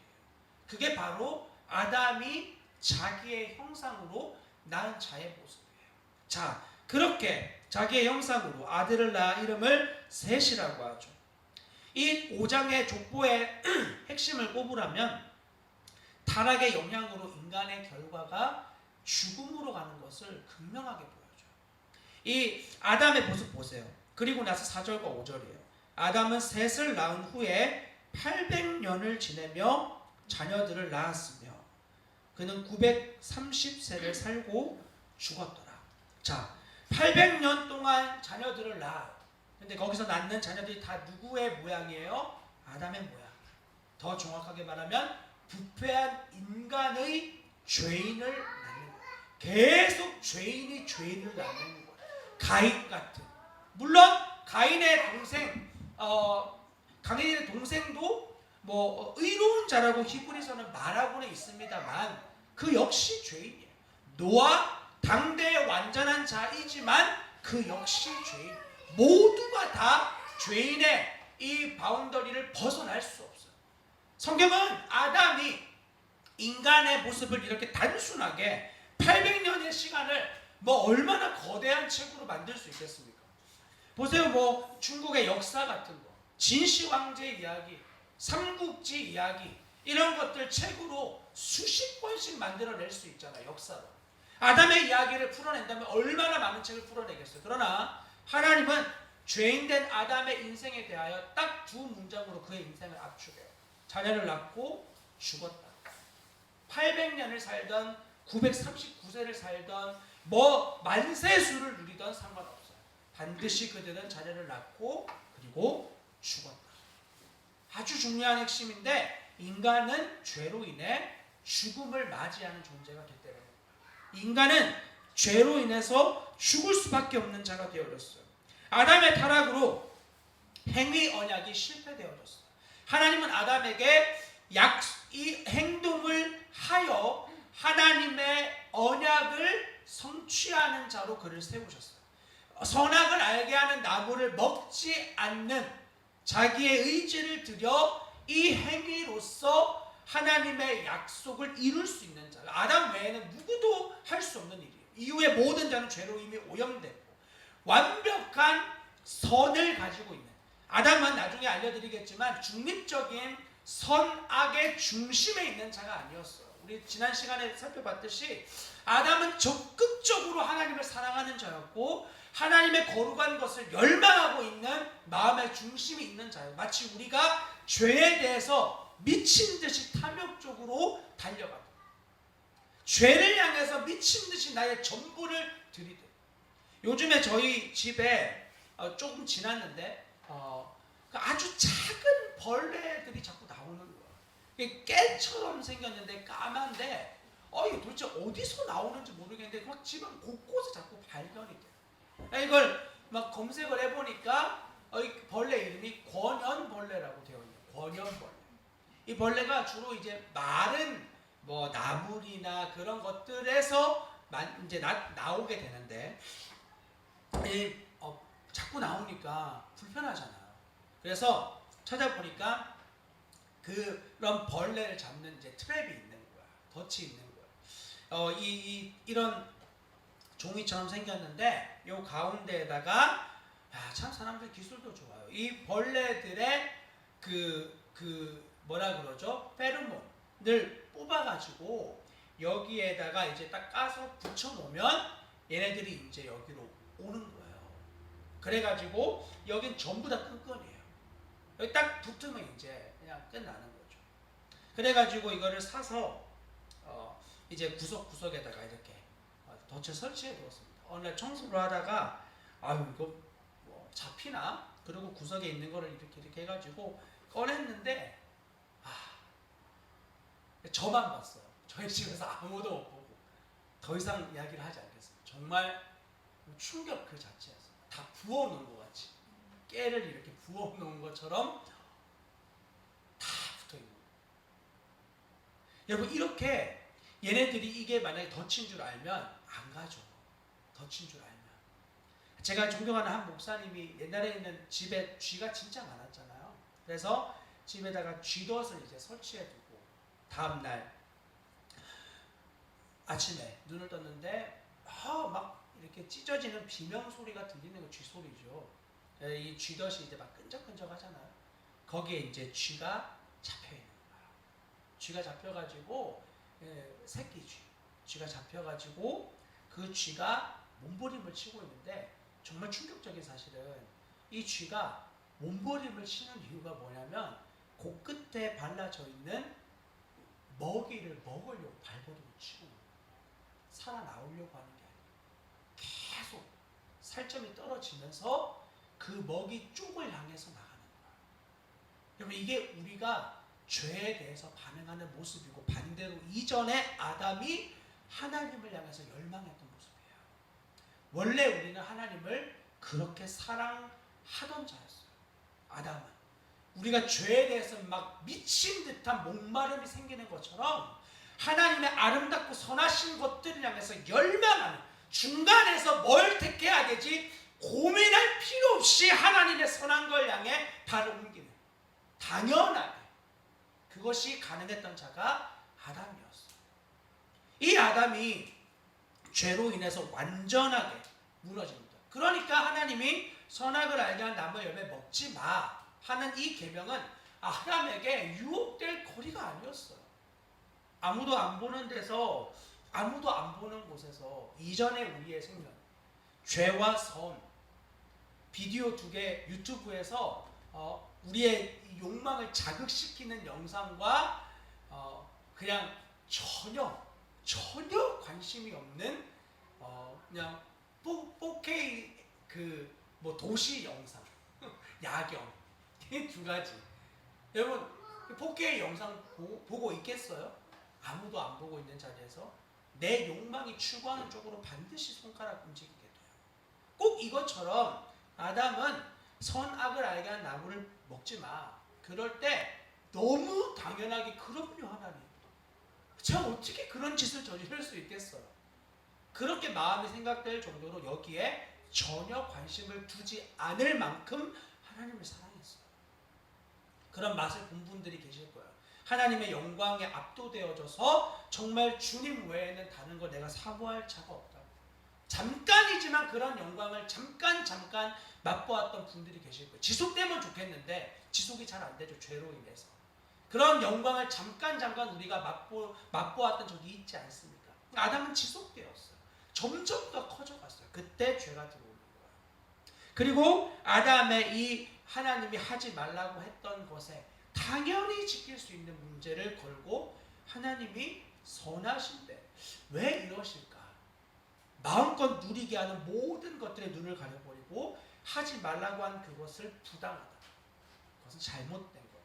그게 바로 아담이 자기의 형상으로 낳은 자의 모습이에요. 자, 그렇게 자기의 형상으로 아들을 낳아 이름을 셋이라고 하죠. 이 5장의 족보의 핵심을 꼽으라면 타락의 영향으로 인간의 결과가 죽음으로 가는 것을 극명하게 보여줘요. 이 아담의 모습 보세요. 그리고 나서 4절과 5절이에요. 아담은 셋을 낳은 후에 800년을 지내며 자녀들을 낳았으며 그는 930세를 살고 죽었더라. 자, 800년 동안 자녀들을 낳아요. 근데 거기서 낳는 자녀들이 다 누구의 모양이에요? 아담의 모양. 더 정확하게 말하면 부패한 인간의 죄인을 낳는 거예요. 계속 죄인이 죄인을 낳는 거예요. 가인 같은. 물론 가인의 동생, 가인의 동생도 뭐 의로운 자라고 히브리서는 말하고는 있습니다만 그 역시 죄인이에요. 노아 당대의 완전한 자이지만 그 역시 죄인. 모두가 다 죄인의 이 바운더리를 벗어날 수 없어요. 성경은 아담이 인간의 모습을 이렇게 단순하게 800년의 시간을 뭐 얼마나 거대한 책으로 만들 수 있겠습니까? 보세요. 뭐 중국의 역사 같은 거, 진시 황제 이야기, 삼국지 이야기, 이런 것들 책으로 수십 권씩 만들어낼 수 있잖아요. 역사로. 아담의 이야기를 풀어낸다면 얼마나 많은 책을 풀어내겠어요. 그러나 하나님은 죄인된 아담의 인생에 대하여 딱 두 문장으로 그의 인생을 압축해요. 자녀를 낳고 죽었다. 800년을 살던 939세를 살던 뭐 만세수를 누리던 상관없어요. 반드시 그들은 자녀를 낳고 그리고 죽었다. 아주 중요한 핵심인데 인간은 죄로 인해 죽음을 맞이하는 존재가 됐다는 거예요. 인간은 죄로 인해서 죽을 수밖에 없는 자가 되어졌어요. 아담의 타락으로 행위 언약이 실패되어졌어요. 하나님은 아담에게 이 행동을 하여 하나님의 언약을 성취하는 자로 그를 세우셨어요. 선악을 알게 하는 나무를 먹지 않는 자기의 의지를 들여 이 행위로서 하나님의 약속을 이룰 수 있는 자. 아담 외에는 누구도 할 수 없는 일이에요. 이후에 모든 자는 죄로 이미 오염됐고 완벽한 선을 가지고 있는, 아담은 나중에 알려드리겠지만 중립적인 선악의 중심에 있는 자가 아니었어요. 우리 지난 시간에 살펴봤듯이 아담은 적극적으로 하나님을 사랑하는 자였고 하나님의 거룩한 것을 열망하고 있는 마음의 중심이 있는 자예요. 마치 우리가 죄에 대해서 미친 듯이 탐욕적으로 달려가고 죄를 향해서 미친 듯이 나의 전부를 들이대. 요즘에 저희 집에 조금 지났는데 아주 작은 벌레들이 자꾸 나오는 거예요. 이게 깨처럼 생겼는데 까만데 이게 도대체 어디서 나오는지 모르겠는데 막 집안 곳곳에 자꾸 발견이 돼요. 이걸 막 검색을 해보니까 이 벌레 이름이 권연벌레라고 되어 있네요. 권연벌레. 이 벌레가 주로 이제 마른 뭐 나물이나 그런 것들에서 이제 나오게 되는데 자꾸 나오니까 불편하잖아요. 그래서 찾아보니까 그런 벌레를 잡는 이제 트랩이 있는 거야. 덫이 있는 거야. 이런 종이처럼 생겼는데 요 가운데에다가 참 사람들 기술도 좋아요. 이 벌레들의 뭐라 그러죠? 페로몬을 뽑아가지고 여기에다가 이제 딱 까서 붙여놓으면 얘네들이 이제 여기로 오는 거예요. 그래가지고 여긴 전부 다 끈끈이에요. 여기 딱 붙으면 이제 그냥 끝나는 거죠. 그래가지고 이거를 사서 이제 구석구석에다가 이렇게 덫을 설치해 두었습니다. 어느 날 청소를 하다가 이거 뭐 잡히나? 그리고 구석에 있는 거를 이렇게 해가지고 꺼냈는데 저만 봤어요. 저희 집에서 아무도 못 보고 더 이상 이야기를 하지 않겠습니다. 정말 충격 그 자체였어요. 다 부어놓은 것 같이 깨를 이렇게 부어놓은 것처럼 다 붙어있는 거예요. 여러분 이렇게 얘네들이 이게 만약에 덫인 줄 알면 안 가죠. 덫인 줄 알면. 제가 존경하는 한 목사님이 옛날에 있는 집에 쥐가 진짜 많았잖아요. 그래서 집에다가 쥐덫을 이제 설치해두고 다음날 아침에 눈을 떴는데 막 이렇게 찢어지는 비명 소리가 들리는 거 쥐 소리죠. 이 쥐덫이 이제 막 끈적끈적 하잖아요. 거기에 이제 쥐가 잡혀 있는 거예요. 쥐가 잡혀가지고 새끼 쥐가 잡혀가지고 그 쥐가 몸부림을 치고 있는데 정말 충격적인 사실은 이 쥐가 몸부림을 치는 이유가 뭐냐면 그 끝에 발라져 있는 먹이를 먹으려고 발버둥을 치고 살아나오려고 하는 게 아니에요. 계속 살점이 떨어지면서 그 먹이 쪽을 향해서 나가는 거예요. 여러분 이게 우리가 죄에 대해서 반응하는 모습이고 반대로 이전에 아담이 하나님을 향해서 열망했던 모습이에요. 원래 우리는 하나님을 그렇게 사랑하던 자였어요. 아담은. 우리가 죄에 대해서 막 미친 듯한 목마름이 생기는 것처럼 하나님의 아름답고 선하신 것들을 향해서 열망하는 중간에서 뭘 택해야 되지 고민할 필요 없이 하나님의 선한 걸 향해 발을 옮기는 당연하게 그것이 가능했던 자가 아담이었어요. 이 아담이 죄로 인해서 완전하게 무너집니다. 그러니까 하나님이 선악을 알게 한 나무 열매 먹지 마 하는 이 계명은 아담에게 유혹될 거리가 아니었어요. 아무도 안 보는 데서 아무도 안 보는 곳에서 이전의 우리의 생명 죄와 선 비디오 2개 유튜브에서 우리의 욕망을 자극시키는 영상과 그냥 전혀 관심이 없는 그냥 4K 뭐 도시 영상 야경 이 두 가지. 여러분 4K 영상 보고 있겠어요? 아무도 안 보고 있는 자리에서 내 욕망이 추구하는 쪽으로 반드시 손가락 움직이게 돼요. 꼭 이것처럼 아담은 선악을 알게 한 나무를 먹지 마. 그럴 때 너무 당연하게 그럼요 하나님. 제가 어떻게 그런 짓을 저지를 수 있겠어요? 그렇게 마음이 생각될 정도로 여기에 전혀 관심을 두지 않을 만큼 하나님을 사랑했어요. 그런 맛을 본 분들이 계실 거예요. 하나님의 영광에 압도되어져서 정말 주님 외에는 다른 거 내가 사모할 자가 없다. 잠깐이지만 그런 영광을 잠깐 맛보았던 분들이 계실 거예요. 지속되면 좋겠는데 지속이 잘 안 되죠. 죄로 인해서. 그런 영광을 잠깐 우리가 맛보았던 적이 있지 않습니까? 아담은 지속되었어요. 점점 더 커져갔어요. 그때 죄가 들어오는 거예요. 그리고 아담의 이 하나님이 하지 말라고 했던 것에 당연히 지킬 수 있는 문제를 걸고 하나님이 선하신데 왜 이러실까? 마음껏 누리게 하는 모든 것들에 눈을 가려버리고 하지 말라고 한 그것을 부당하다. 그것은 잘못된 거다.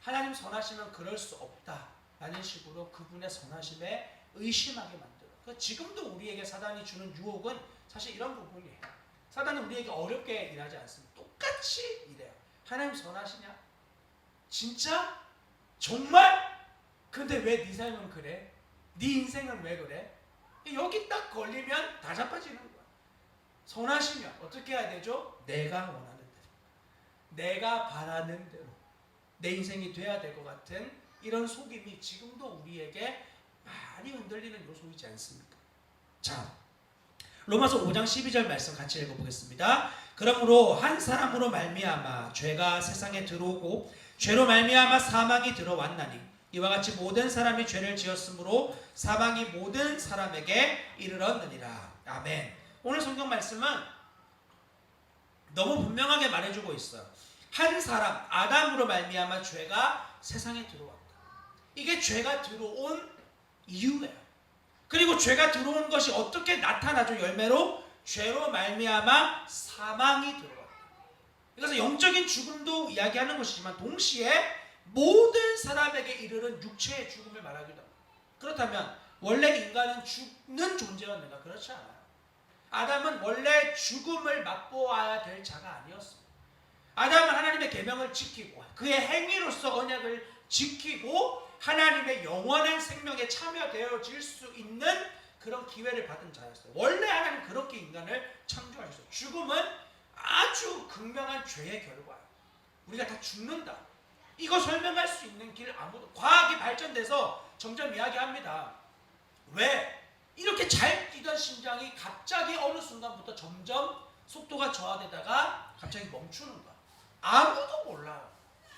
하나님 선하시면 그럴 수 없다 라는 식으로 그분의 선하심에 의심하게 만들어. 지금도 우리에게 사단이 주는 유혹은 사실 이런 부분이에요. 사단은 우리에게 어렵게 일하지 않습니다. 똑같이 일해요. 하나님 선하시냐? 진짜? 정말? 근데 왜 네 삶은 그래? 네 인생은 왜 그래? 여기 딱 걸리면 다 자빠지는 거야. 선하시면 어떻게 해야 되죠? 내가 원하는 대로, 내가 바라는 대로 내 인생이 돼야 될 것 같은 이런 속임이 지금도 우리에게 많이 흔들리는 요소이지 않습니까? 자, 로마서 5장 12절 말씀 같이 읽어보겠습니다. 그러므로 한 사람으로 말미암아 죄가 세상에 들어오고 죄로 말미암아 사망이 들어왔나니 이와 같이 모든 사람이 죄를 지었으므로 사망이 모든 사람에게 이르렀느니라. 아멘. 오늘 성경 말씀은 너무 분명하게 말해주고 있어요. 한 사람 아담으로 말미암아 죄가 세상에 들어왔다. 이게 죄가 들어온 이유예요. 그리고 죄가 들어온 것이 어떻게 나타나죠? 열매로 죄로 말미암아 사망이 들어왔다. 그래서 영적인 죽음도 이야기하는 것이지만 동시에 모든 사람에게 이르는 육체의 죽음을 말하기도 합니다. 그렇다면 원래 인간은 죽는 존재였는가? 그렇지 않아요. 아담은 원래 죽음을 맛보아야 될 자가 아니었습니다. 아담은 하나님의 계명을 지키고 그의 행위로서 언약을 지키고 하나님의 영원한 생명에 참여되어질 수 있는 그런 기회를 받은 자였어요. 원래 하나님 그렇게 인간을 창조하셨어요. 죽음은 아주 극명한 죄의 결과예요. 우리가 다 죽는다. 이거 설명할 수 있는 길 아무도. 과학이 발전돼서 점점 이야기합니다. 왜? 이렇게 잘 뛰던 심장이 갑자기 어느 순간부터 점점 속도가 저하되다가 갑자기 멈추는 거야. 아무도 몰라요.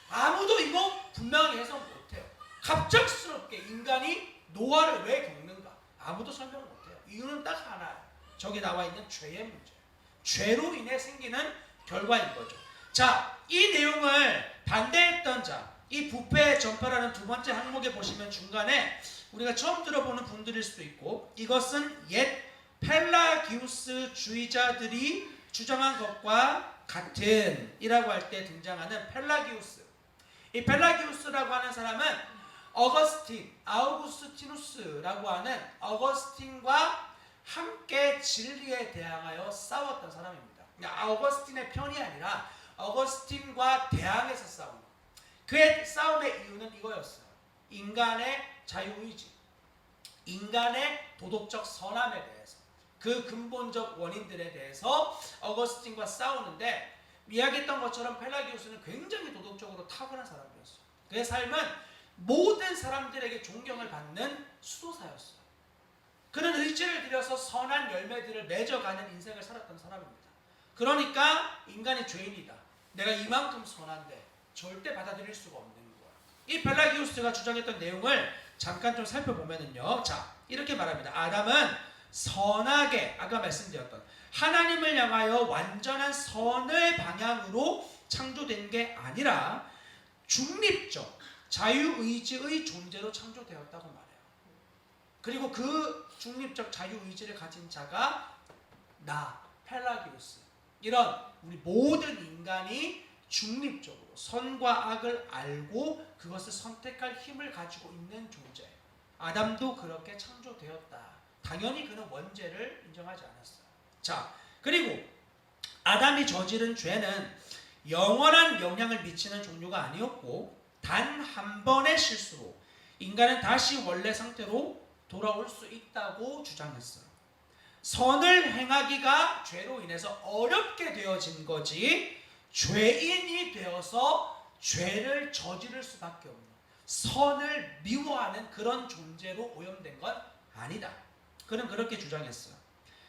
아무도 이거 분명하게 해석 못해요. 갑작스럽게 인간이 노화를 왜 겪는가? 아무도 설명을 못해요. 이유는 딱 하나예요. 저기 나와 있는 죄의 문제. 죄로 인해 생기는 결과인 거죠. 자, 이 내용을 반대했던 자, 이 부패의 전파라는 두 번째 항목에 보시면 중간에 우리가 처음 들어보는 분들일 수도 있고 이것은 옛 펠라기우스 주의자들이 주장한 것과 같은 이라고 할 때 등장하는 펠라기우스. 이 펠라기우스라고 하는 사람은 아우구스티누스라고 하는 어거스틴과 함께 진리에 대항하여 싸웠던 사람입니다. 어거스틴의 편이 아니라 어거스틴과 대항해서 싸운 것. 그의 싸움의 이유는 이거였어요. 인간의 자유의지, 인간의 도덕적 선함에 대해서, 그 근본적 원인들에 대해서 어거스틴과 싸우는데 이야기했던 것처럼 펠라기우스는 굉장히 도덕적으로 탁월한 사람이었어요. 그의 삶은 모든 사람들에게 존경을 받는 수도사였어요. 그는 의지를 들여서 선한 열매들을 맺어가는 인생을 살았던 사람입니다. 그러니까 인간이 죄인이다. 내가 이만큼 선한데 절대 받아들일 수가 없는 거야. 이 펠라기우스가 주장했던 내용을 잠깐 좀 살펴보면은요. 자, 이렇게 말합니다. 아담은 선하게, 아까 말씀드렸던 하나님을 향하여 완전한 선을 방향으로 창조된 게 아니라 중립적 자유의지의 존재로 창조되었다고 말해요. 그리고 그 중립적 자유의지를 가진 자가 펠라기우스. 이런 우리 모든 인간이 중립적으로 선과 악을 알고 그것을 선택할 힘을 가지고 있는 존재. 아담도 그렇게 창조되었다. 당연히 그는 원죄를 인정하지 않았어요. 자, 그리고 아담이 저지른 죄는 영원한 영향을 미치는 종류가 아니었고 단 한 번의 실수로 인간은 다시 원래 상태로 돌아올 수 있다고 주장했어요. 선을 행하기가 죄로 인해서 어렵게 되어진 거지 죄인이 되어서 죄를 저지를 수밖에 없는 선을 미워하는 그런 존재로 오염된 건 아니다. 그는 그렇게 주장했어요.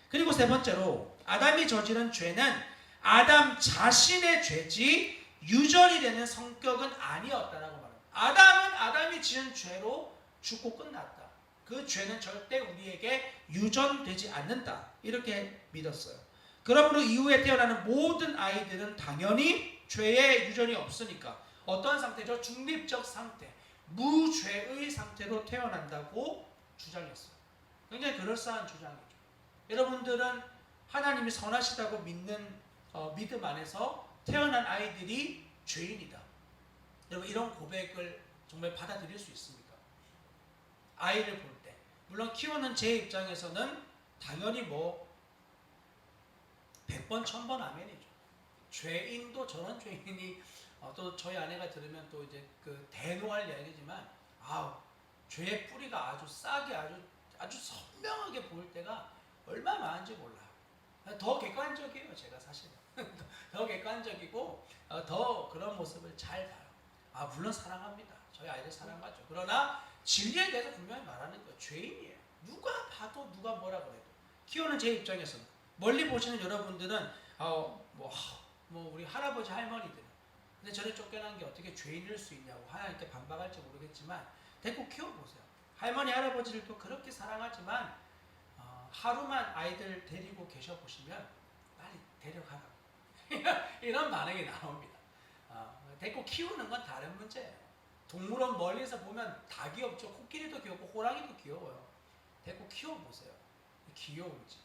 그리고 세 번째로 아담이 저지른 죄는 아담 자신의 죄지 유전이 되는 성격은 아니었다라고 말합니다. 아담은 아담이 지은 죄로 죽고 끝났다. 그 죄는 절대 우리에게 유전되지 않는다. 이렇게 믿었어요. 그러므로 이후에 태어나는 모든 아이들은 당연히 죄의 유전이 없으니까 어떤 상태죠? 중립적 상태, 무죄의 상태로 태어난다고 주장했어요. 굉장히 그럴싸한 주장이죠. 여러분들은 하나님이 선하시다고 믿는 믿음 안에서 태어난 아이들이 죄인이다. 여러분 이런 고백을 정말 받아들일 수 있습니까? 아이를 볼 때. 물론 키우는 제 입장에서는 당연히 뭐 100번 1000번 아멘이죠. 죄인도 저런 죄인이 또 저희 아내가 들으면 또 이제 그 대노할 이야기지만 죄의 뿌리가 아주 싸게 아주 선명하게 보일 때가 얼마나 많은지 몰라요. 더 객관적이에요, 제가 사실은. 더 객관적이고 더 그런 모습을 잘 봐요. 물론 사랑합니다. 저희 아이들 사랑하죠. 그러나 진리에 대해서 분명히 말하는 거예요. 죄인이에요. 누가 봐도 누가 뭐라 그래도. 키우는 제 입장에서는 멀리 보시는 여러분들은 우리 할아버지 할머니들 근데 저를 쫓겨난 게 어떻게 죄인일 수 있냐고 하나님께 반박할지 모르겠지만 데리고 키워보세요. 할머니 할아버지들도 그렇게 사랑하지만 하루만 아이들 데리고 계셔보시면 빨리 데려가라 이런 반응이 나옵니다. 데리고 키우는 건 다른 문제예요. 동물원 멀리서 보면 다 귀엽죠. 코끼리도 귀엽고 호랑이도 귀여워요. 데리고 키워보세요. 귀여운지.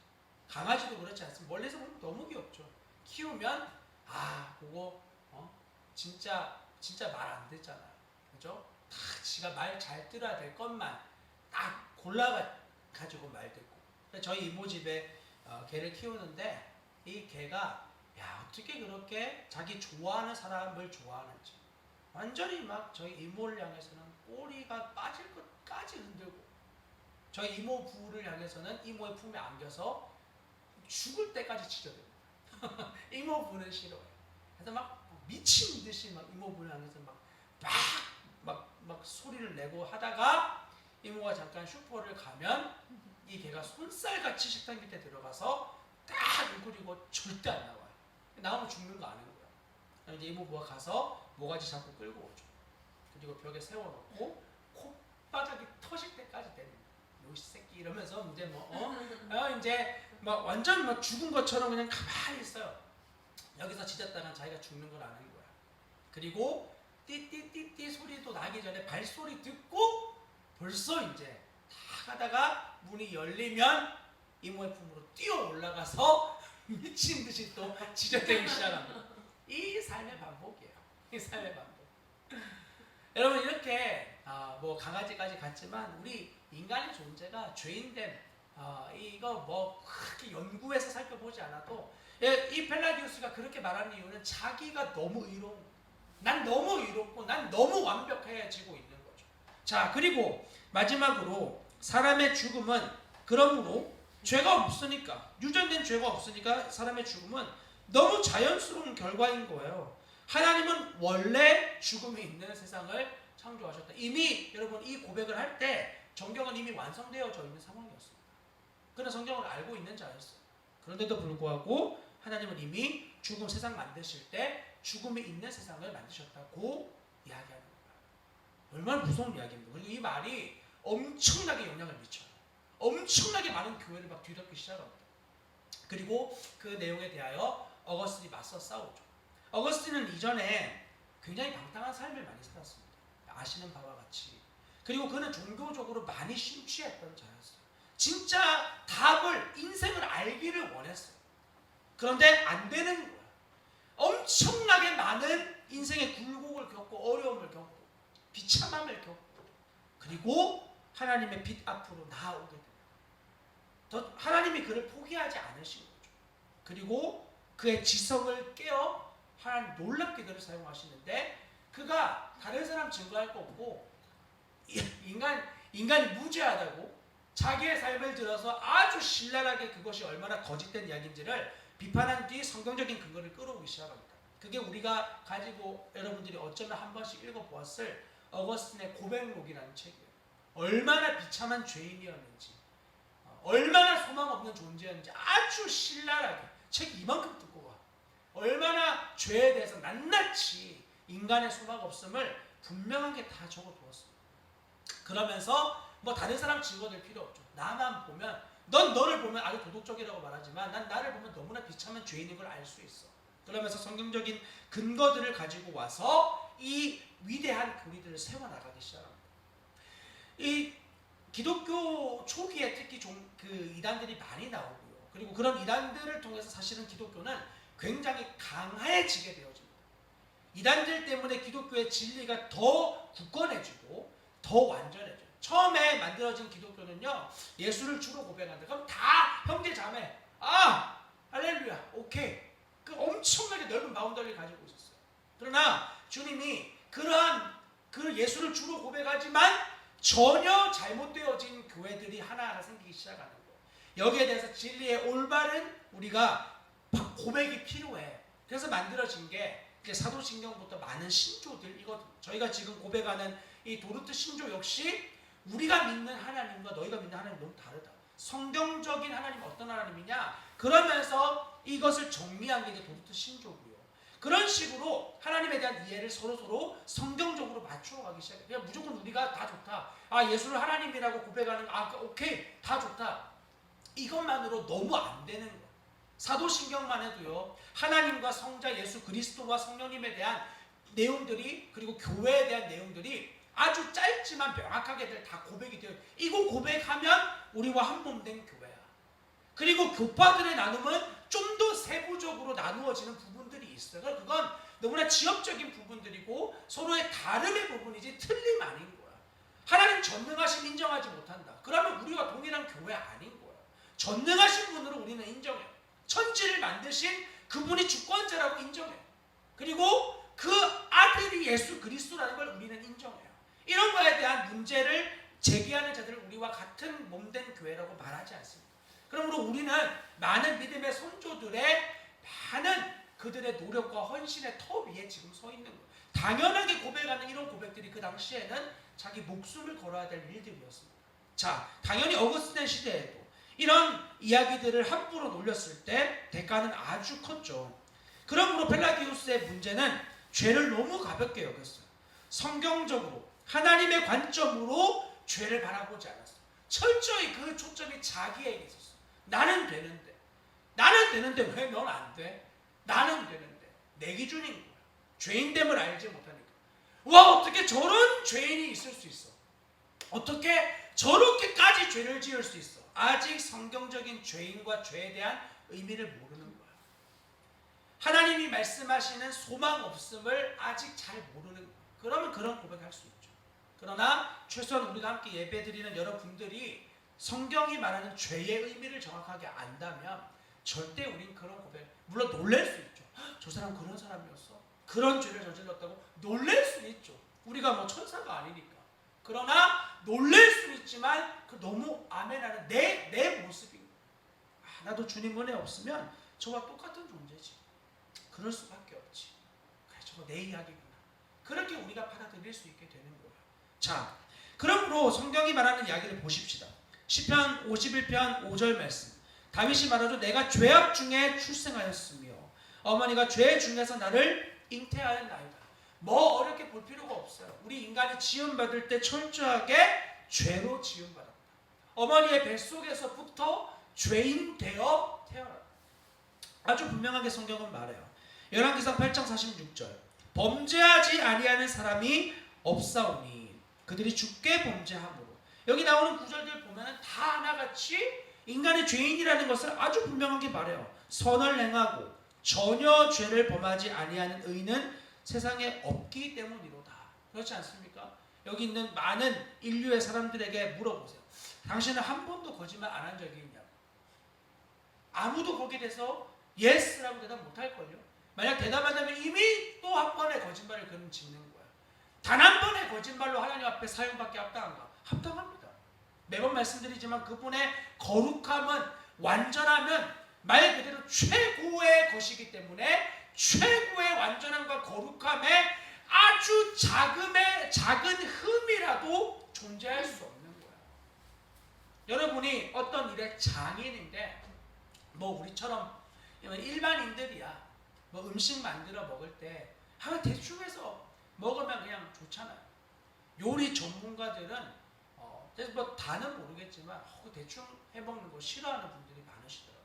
강아지도 그렇지 않습니까? 멀리서 보면 너무 귀엽죠. 키우면 그거 진짜 말 안 듣잖아요. 그죠? 다 지가 말 잘 들어야 될 것만 딱 골라가지고 말 듣고. 저희 이모 집에 개를 키우는데 이 개가 어떻게 그렇게 자기 좋아하는 사람을 좋아하는지 완전히 막 저희 이모를 향해서는 꼬리가 빠질 것까지 흔들고 저희 이모 부를 향해서는 이모의 품에 안겨서 죽을 때까지 지저대요. 이모 부는 싫어요. 그래서 막 미친 듯이 막 이모 부를 향해서 막 소리를 내고 하다가 이모가 잠깐 슈퍼를 가면 이 개가 손살같이 식탁 밑에 들어가서 딱 웅크리고 절대 안 나와요. 나오면 죽는 거 아는 거야. 이제 이모부가 가서 모가지 잡고 끌고 오죠. 그리고 벽에 세워놓고 콧바닥이 터질 때까지 때립니다. 요 새끼 이러면서 이제 이제 막 완전 막 죽은 것처럼 그냥 가만히 있어요. 여기서 짖었다간 자기가 죽는 걸 아는 거야. 그리고 띠띠띠띠 소리도 나기 전에 발소리 듣고 벌써 이제 다 가다가 문이 열리면 이모의 품으로 뛰어 올라가서 미친 듯이 또 짖어대기 시작합니다. 이 삶의 반복이에요. 이 삶의 반복. 여러분 이렇게 강아지까지 갔지만 우리 인간의 존재가 죄인됨 이거 그렇게 연구해서 살펴보지 않아도 이 펠라디우스가 그렇게 말하는 이유는 자기가 너무 의로운 난 너무 의롭고 난 너무 완벽해지고 있는 거죠. 자 그리고 마지막으로 사람의 죽음은 그러므로 죄가 없으니까 유전된 죄가 없으니까 사람의 죽음은 너무 자연스러운 결과인 거예요. 하나님은 원래 죽음이 있는 세상을 창조하셨다. 이미 여러분 이 고백을 할 때 성경은 이미 완성되어져 있는 상황이었습니다. 그런 성경을 알고 있는 자였어요. 그런데도 불구하고 하나님은 이미 죽음 세상 만드실 때 죽음이 있는 세상을 만드셨다고 이야기하는 거예요. 얼마나 무서운 이야기입니다. 그리고 이 말이 엄청나게 영향을 미쳐요. 엄청나게 많은 교회를 막 뒤덮기 시작합니다. 그리고 그 내용에 대하여 어거스틴이 맞서 싸우죠. 어거스틴은 이전에 굉장히 방탕한 삶을 많이 살았습니다. 아시는 바와 같이. 그리고 그는 종교적으로 많이 심취했던 자였어요. 진짜 답을, 인생을 알기를 원했어요. 그런데 안 되는 거야. 엄청나게 많은 인생의 굴곡을 겪고 어려움을 겪고 비참함을 겪고 그리고 하나님의 빛 앞으로 나아오게 됩니다. 하나님이 그를 포기하지 않으신 거죠. 그리고 그의 지성을 깨어 하나님 놀랍게 그를 사용하시는데 그가 다른 사람 증거할 거 없고 인간이 무죄하다고 자기의 삶을 들어서 아주 신랄하게 그것이 얼마나 거짓된 이야기인지를 비판한 뒤 성경적인 근거를 끌어오기 시작합니다. 그게 우리가 가지고 여러분들이 어쩌면 한 번씩 읽어보았을 어거스틴의 고백록이라는 책이에요. 얼마나 비참한 죄인이었는지 얼마나 소망 없는 존재였는지 아주 신랄하게 책 이만큼 듣고 와. 얼마나 죄에 대해서 낱낱이 인간의 소망 없음을 분명하게 다 적어두었습니다. 그러면서 다른 사람 증거될 필요 없죠. 나만 보면 너를 보면 아주 도덕적이라고 말하지만 난 나를 보면 너무나 비참한 죄인인 걸 알 수 있어. 그러면서 성경적인 근거들을 가지고 와서 이 위대한 교리들을 세워나가기 시작합니다. 이 기독교 초기에 특히 그 이단들이 많이 나오고요. 그리고 그런 이단들을 통해서 사실은 기독교는 굉장히 강해지게 되어집니다. 이단들 때문에 기독교의 진리가 더 굳건해지고 더 완전해져요. 처음에 만들어진 기독교는요, 예수를 주로 고백한다. 그럼 다 형제 자매, 할렐루야, 오케이. 그 엄청나게 넓은 바운더리를 가지고 있었어요. 그러나 주님이 그러한 그 예수를 주로 고백하지만 전혀 잘못되어진 교회들이 하나하나 생기기 시작하는 거예요. 여기에 대해서 진리의 올바른 우리가 고백이 필요해. 그래서 만들어진 게 이제 사도신경부터 많은 신조들이거든요. 저희가 지금 고백하는 이 도르트 신조 역시 우리가 믿는 하나님과 너희가 믿는 하나님 너무 다르다. 성경적인 하나님 어떤 하나님이냐? 그러면서 이것을 정리한 게 이제 도르트 신조고요. 그런 식으로 하나님에 대한 이해를 서로 성경적으로 맞추어 가기 시작해요. 그냥 무조건 우리가 다 좋다. 예수를 하나님이라고 고백하는 오케이 다 좋다. 이것만으로 너무 안 되는 거예요. 사도신경만 해도요, 하나님과 성자 예수 그리스도와 성령님에 대한 내용들이, 그리고 교회에 대한 내용들이 아주 짧지만 명확하게 다 고백이 돼요. 이거 고백하면 우리와 한 몸 된 교회야. 그리고 교파들의 나눔은 좀 더 세부적으로 나누어지는 부분들이 있어요. 그건 너무나 지역적인 부분들이고 서로의 다름의 부분이지 틀림 아닌 거야. 하나님 전능하심 인정하지 못한다. 그러면 우리와 동일한 교회 아닌 거야. 전능하신 분으로 우리는 인정해요. 천지를 만드신 그분이 주권자라고 인정해요. 그리고 그 아들이 예수 그리스도라는 걸 우리는 인정해요. 이런 거에 대한 문제를 제기하는 자들을 우리와 같은 몸된 교회라고 말하지 않습니다. 그러므로 우리는 많은 믿음의 선조들의 많은 그들의 노력과 헌신의 터 위에 지금 서 있는 거예요. 당연하게 고백하는 이런 고백들이 그 당시에는 자기 목숨을 걸어야 될 일들이었습니다. 자, 당연히 어거스틴 시대에도 이런 이야기들을 함부로 놀렸을 때 대가는 아주 컸죠. 그러므로 펠라기우스의 문제는 죄를 너무 가볍게 여겼어요. 성경적으로 하나님의 관점으로 죄를 바라보지 않았어요. 철저히 그 초점이 자기에게 있었어요. 나는 되는데 왜 넌 안 돼? 나는 되는데. 내 기준인 거야. 죄인됨을 알지 못하니까. 와, 어떻게 저런 죄인이 있을 수 있어? 어떻게 저렇게까지 죄를 지을 수 있어? 아직 성경적인 죄인과 죄에 대한 의미를 모르는 거야. 하나님이 말씀하시는 소망 없음을 아직 잘 모르는 거야. 그러면 그런 고백할 수 있죠. 그러나 최소한 우리가 함께 예배드리는 여러분들이 성경이 말하는 죄의 의미를 정확하게 안다면 절대 우린 그런 고백, 물론 놀랄 수 있죠. 저 사람 그런 사람이었어. 그런 죄를 저질렀다고 놀랄 수 있죠. 우리가 뭐 천사가 아니니까. 그러나 놀랄 수 있지만 그 너무 아멘하는 내 모습인 거야. 나도 주님 은혜 없으면 저와 똑같은 존재지. 그럴 수밖에 없지. 그래, 저거 내 이야기구나. 그렇게 우리가 받아들일 수 있게 되는 거예요. 자, 그러므로 성경이 말하는 이야기를 보십시다. 시편 51편 5절 말씀. 다윗이 말하죠. 내가 죄악 중에 출생하였으며 어머니가 죄 중에서 나를 잉태하였나이다. 뭐 어렵게 볼 필요가 없어요. 우리 인간이 지음받을 때 철저하게 죄로 지음받았다. 어머니의 뱃속에서부터 죄인 되어 태어났다. 아주 분명하게 성경은 말해요. 열왕기상 8장 46절. 범죄하지 아니하는 사람이 없사오니 그들이 주께 범죄함으로. 여기 나오는 구절들 보면 다 하나같이 인간의 죄인이라는 것을 아주 분명하게 말해요. 선을 행하고 전혀 죄를 범하지 아니하는 의인은 세상에 없기 때문이로다. 그렇지 않습니까? 여기 있는 많은 인류의 사람들에게 물어보세요. 당신은 한 번도 거짓말 안 한 적이 있냐고. 아무도 거기에 대해서 예스라고 대답 못할걸요. 만약 대답한다면 이미 또 한 번의 거짓말을 그는 짓는 거야. 단 한 번의 거짓말로 하나님 앞에 사형받기 합당한가? 합당합니다. 매번 말씀드리지만 그분의 거룩함은, 완전함은 말 그대로 최고의 것이기 때문에 최고의 완전함과 거룩함에 아주 작은 흠이라도 존재할 수 없는 거야. 여러분이 어떤 일의 장인인데 뭐 우리처럼 일반인들이야. 뭐 음식 만들어 먹을 때 대충 해서 먹으면 그냥 좋잖아요. 요리 전문가들은 뭐 다는 모르겠지만 대충 해먹는 거 싫어하는 분들이 많으시더라고요.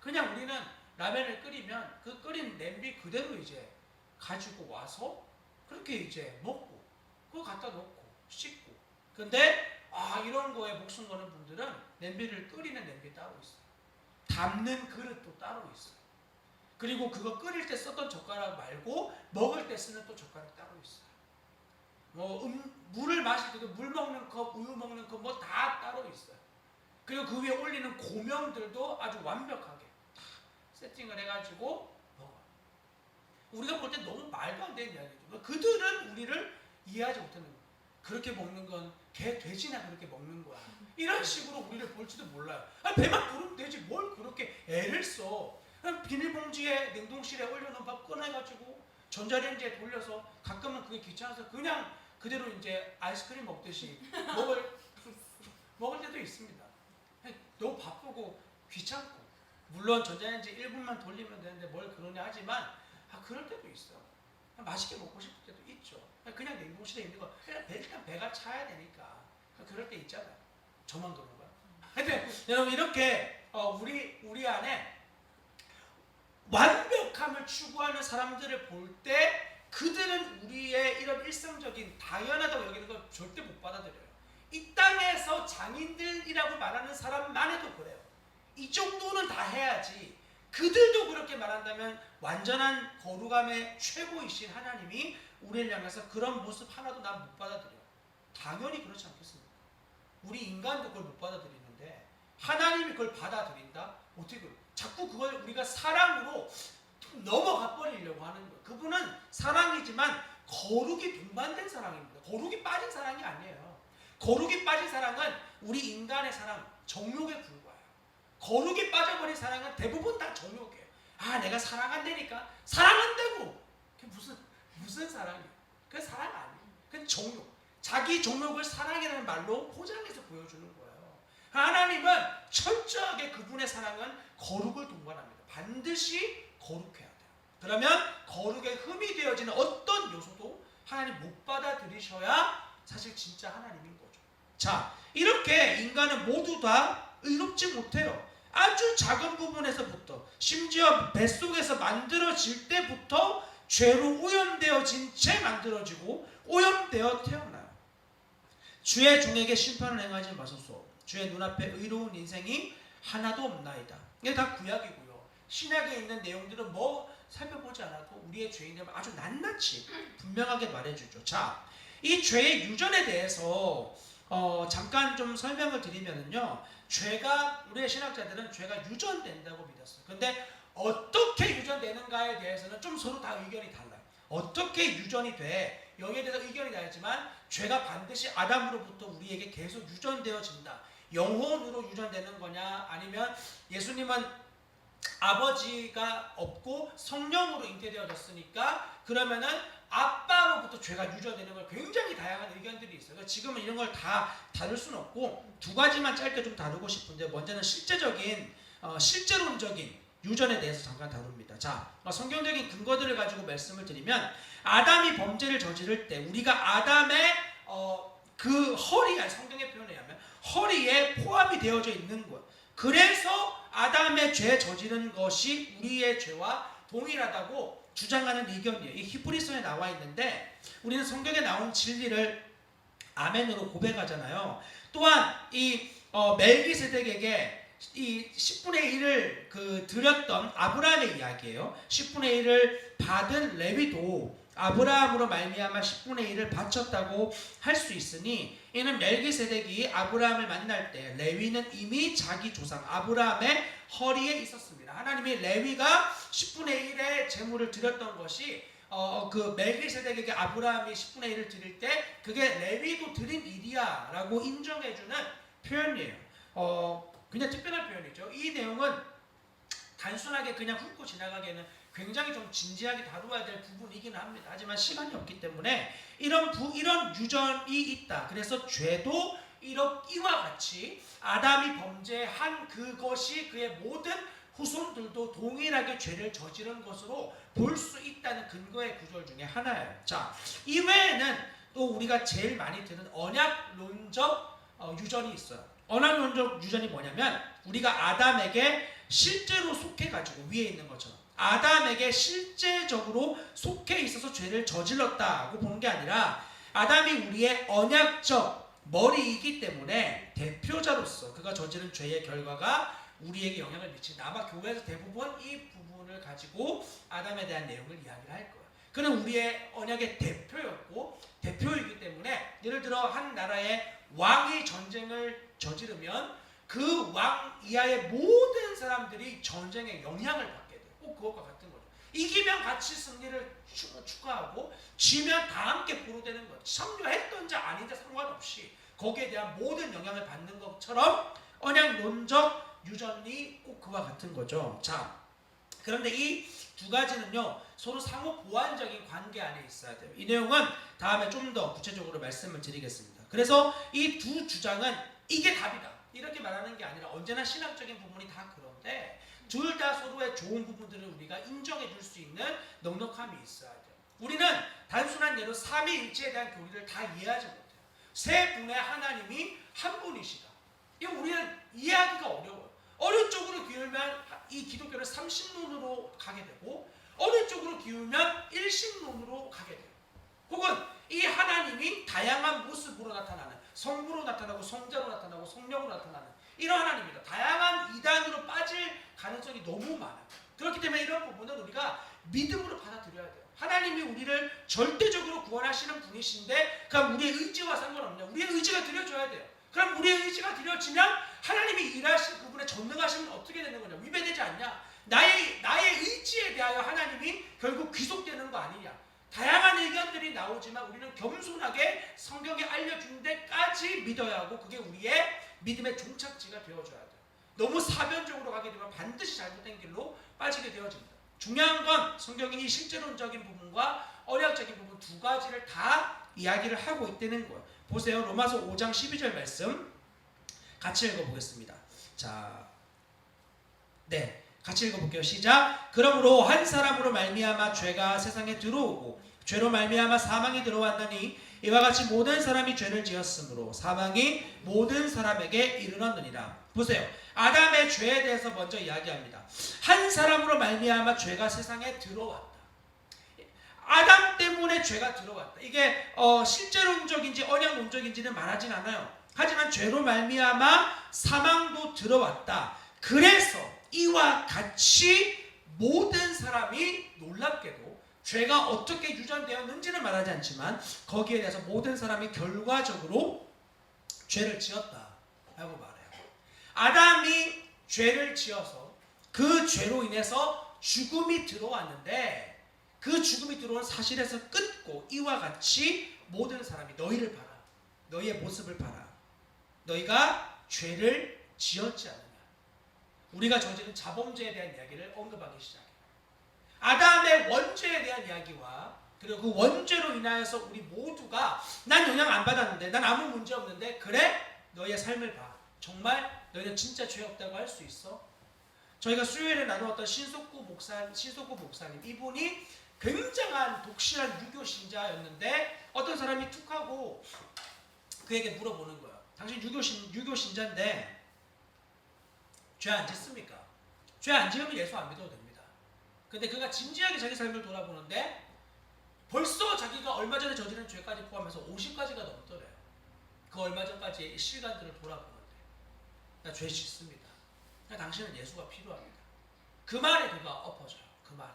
그냥 우리는 라면을 끓이면 그 끓인 냄비 그대로 이제 가지고 와서 그렇게 이제 먹고 그거 갖다 놓고 씻고. 근데 이런 거에 목숨 거는 분들은 냄비를 끓이는 냄비 따로 있어요. 담는 그릇도 따로 있어요. 그리고 그거 끓일 때 썼던 젓가락 말고 먹을 때 쓰는 또 젓가락 따로 있어요. 뭐 물을 마실 때도 물 먹는 컵, 우유 먹는 컵 뭐 다 따로 있어요. 그리고 그 위에 올리는 고명들도 아주 완벽하게 다 세팅을 해가지고 먹어요. 우리가 볼 때 너무 말도 안 되는 이야기죠. 그들은 우리를 이해하지 못하는 거예요. 그렇게 먹는 건 개, 돼지나 그렇게 먹는 거야. 이런 식으로 우리를 볼지도 몰라요. 아니, 배만 부르면 되지 뭘 그렇게 애를 써. 비닐봉지에 냉동실에 올려놓은 밥 꺼내가지고 전자레인지에 돌려서 가끔은 그게 귀찮아서 그냥 그대로 이제 아이스크림 먹듯이 먹을 때도 있습니다. 너무 바쁘고 귀찮고 물론 전자레인지 1분만 돌리면 되는데 뭘 그러냐 하지만 그럴 때도 있어. 맛있게 먹고 싶을 때도 있죠. 그냥 냉동실에 있는 거 일단 배가 차야 되니까 그럴 때 있잖아요. 저만 그런 거야. 하여튼 여러분 이렇게 우리 안에 완벽함을 추구하는 사람들을 볼 때 그들은 우리의 이런 일상적인 당연하다고 여기는 걸 절대 못 받아들여요. 이 땅에서 장인들이라고 말하는 사람만 해도 그래요. 이 정도는 다 해야지. 그들도 그렇게 말한다면 완전한 거룩함의 최고이신 하나님이 우리를 향해서 그런 모습 하나도 난 못 받아들여요. 당연히 그렇지 않겠습니까? 우리 인간도 그걸 못 받아들이는데 하나님이 그걸 받아들인다? 어떻게 그래요? 자꾸 그걸 우리가 사랑으로 넘어가 버리려고 하는 거예요. 그분은 사랑이지만 거룩이 동반된 사랑입니다. 거룩이 빠진 사랑이 아니에요. 거룩이 빠진 사랑은 우리 인간의 사랑, 정욕에 불과해요. 거룩이 빠져버린 사랑은 대부분 다 정욕이에요. 내가 사랑한다니까 사랑한다고. 그게 무슨 사랑이에요? 그게 사랑 아니에요. 그건 정욕. 자기 정욕을 사랑이라는 말로 포장해서 보여주는 거예요. 하나님은 철저하게 그분의 사랑은 거룩을 동반합니다. 반드시 거룩해야 돼요. 그러면 거룩에 흠이 되어지는 어떤 요소도 하나님 못 받아들이셔야 사실 진짜 하나님인 거죠. 자, 이렇게 인간은 모두 다 의롭지 못해요. 아주 작은 부분에서부터 심지어 뱃속에서 만들어질 때부터 죄로 오염되어진 채 만들어지고 오염되어 태어나요. 주의 종에게 심판을 행하지 마소서. 주의 눈앞에 의로운 인생이 하나도 없나이다. 이게 다 구약이고요. 신약에 있는 내용들은 뭐 살펴보지 않아도 우리의 죄인됨을 아주 낱낱이 분명하게 말해주죠. 자, 이 죄의 유전에 대해서 잠깐 좀 설명을 드리면은요. 죄가 우리의 신학자들은 죄가 유전된다고 믿었어요. 근데 어떻게 유전되는가에 대해서는 좀 서로 다 의견이 달라요. 어떻게 유전이 돼? 여기에 대해서 의견이 다르지만 죄가 반드시 아담으로부터 우리에게 계속 유전되어진다. 영혼으로 유전되는 거냐 아니면 예수님은 아버지가 없고 성령으로 잉태되어졌으니까 그러면은 아빠로부터 죄가 유전되는 걸 굉장히 다양한 의견들이 있어요. 지금은 이런 걸 다 다룰 수는 없고 두 가지만 짧게 좀 다루고 싶은데 먼저는 실제론적인 유전에 대해서 잠깐 다룹니다. 자, 성경적인 근거들을 가지고 말씀을 드리면 아담이 범죄를 저지를 때 우리가 아담의 그 허리에 성경의 표현에 의하면 허리에 포함이 되어져 있는 것. 그래서 아담의 죄 저지른 것이 우리의 죄와 동일하다고 주장하는 의견이에요. 이 히브리서에 나와 있는데 우리는 성경에 나온 진리를 아멘으로 고백하잖아요. 또한 이 멜기세덱에게 이 10분의 1을 드렸던 아브라함의 이야기예요. 10분의 1을 받은 레위도 아브라함으로 말미암아 10분의 1을 바쳤다고 할 수 있으니 이는 멜기세덱이 아브라함을 만날 때 레위는 이미 자기 조상 아브라함의 허리에 있었습니다. 하나님이 레위가 10분의 1의 제물을 드렸던 것이 그 멜기세덱에게 아브라함이 10분의 1을 드릴 때 그게 레위도 드린 일이야 라고 인정해주는 표현이에요. 그냥 특별한 표현이죠. 이 내용은 단순하게 그냥 훑고 지나가기에는 굉장히 좀 진지하게 다루어야 될 부분이긴 합니다. 하지만 시간이 없기 때문에 이런 유전이 있다. 그래서 죄도 이와 같이 아담이 범죄한 그것이 그의 모든 후손들도 동일하게 죄를 저지른 것으로 볼 수 있다는 근거의 구절 중에 하나예요. 자, 이외에는 또 우리가 제일 많이 듣는 언약론적 유전이 있어요. 언약론적 유전이 뭐냐면 우리가 아담에게 실제로 속해가지고 위에 있는 것처럼 아담에게 실제적으로 속해 있어서 죄를 저질렀다고 보는 게 아니라 아담이 우리의 언약적 머리이기 때문에 대표자로서 그가 저지른 죄의 결과가 우리에게 영향을 미친다. 아마 교회에서 대부분 이 부분을 가지고 아담에 대한 내용을 이야기를 할 거예요. 그는 우리의 언약의 대표였고 대표이기 때문에 예를 들어 한 나라의 왕이 전쟁을 저지르면 그 왕 이하의 모든 사람들이 전쟁에 영향을 받게 돼요. 꼭 그것과 같은 거죠. 이기면 같이 승리를 축하하고 지면 다 함께 보로되는 것. 참여했던 자 아닌 자 상관없이 거기에 대한 모든 영향을 받는 것처럼 언약론적 유전이 꼭 그와 같은 거죠. 자, 그런데 이 두 가지는요 서로 상호 보완적인 관계 안에 있어야 돼요. 이 내용은 다음에 좀 더 구체적으로 말씀을 드리겠습니다. 그래서 이 두 주장은 이게 답이다 이렇게 말하는 게 아니라 언제나 신학적인 부분이 다 그런데 둘 다 서로의 좋은 부분들을 우리가 인정해 줄 수 있는 넉넉함이 있어야 돼요. 우리는 단순한 예로 삼위일체에 대한 교리를 다 이해하지 못해요. 세 분의 하나님이 한 분이시다. 이거 우리는 이해하기가 어려워요. 어느 쪽으로 기울면 이 기독교는 삼신론으로 가게 되고 어느 쪽으로 기울면 일신론으로 가게 돼요. 혹은 이 하나님이 다양한 모습으로 나타나는 성부로 나타나고 성자로 나타나고 성령으로 나타나는 이런 하나님입니다. 다양한 이단으로 빠질 가능성이 너무 많아요. 그렇기 때문에 이런 부분은 우리가 믿음으로 받아들여야 돼요. 하나님이 우리를 절대적으로 구원하시는 분이신데 그럼 우리의 의지와 상관없냐? 우리의 의지가 드려져야 돼요. 그럼 우리의 의지가 드려지면 하나님이 일하실 부분에 전능하시면 어떻게 되는 거냐? 위배되지 않냐? 나의 의지에 대하여 하나님이 결국 귀속되는 거 아니냐? 다양한 의견들이 나오지만 우리는 겸손하게 성경에 알려준 데까지 믿어야 하고 그게 우리의 믿음의 종착지가 되어줘야 돼요. 너무 사변적으로 가게 되면 반드시 잘못된 길로 빠지게 되어집니다. 중요한 건 성경이 이 실제론적인 부분과 언약적인 부분 두 가지를 다 이야기를 하고 있다는 거예요. 보세요. 로마서 5장 12절 말씀 같이 읽어보겠습니다. 자, 네, 같이 읽어볼게요. 시작. 그러므로 한 사람으로 말미암아 죄가 세상에 들어오고 죄로 말미암아 사망이 들어왔나니 이와 같이 모든 사람이 죄를 지었으므로 사망이 모든 사람에게 이르렀느니라. 보세요. 아담의 죄에 대해서 먼저 이야기합니다. 한 사람으로 말미암아 죄가 세상에 들어왔다. 아담 때문에 죄가 들어왔다. 이게 실제론적인지 언약론적인지는 말하진 않아요. 하지만 죄로 말미암아 사망도 들어왔다. 그래서 이와 같이 모든 사람이 놀랍게도 죄가 어떻게 유전되었는지는 말하지 않지만 거기에 대해서 모든 사람이 결과적으로 죄를 지었다라고 말해요. 아담이 죄를 지어서 그 죄로 인해서 죽음이 들어왔는데 그 죽음이 들어온 사실에서 끊고 이와 같이 모든 사람이 너희를 봐라. 너희의 모습을 봐라. 너희가 죄를 지었지 않느냐. 우리가 저지른 자범죄에 대한 이야기를 언급하기 시작해요. 아담의 원죄에 대한 이야기와 그리고 그 원죄로 인하여서 우리 모두가 난 영향 안 받았는데 난 아무 문제 없는데 그래? 너희의 삶을 봐. 정말 너희는 진짜 죄 없다고 할 수 있어? 저희가 수요일에 나누었던 신속구 목사님 이분이 굉장한 독실한 유교 신자였는데 어떤 사람이 툭 하고 그에게 물어보는 거예요. 당신 유교 신자인데 죄 안 짓습니까? 죄 안 지으면 예수 안 믿어도 됩니다. 근데 그가 진지하게 자기 삶을 돌아보는데 벌써 자기가 얼마 전에 저지른 죄까지 포함해서 50가지가 넘더래요. 그 얼마 전까지의 실간들을 돌아보는데 나 죄 짓습니다. 당신은 예수가 필요합니다. 그 말에 그가 엎어져요. 그 말에.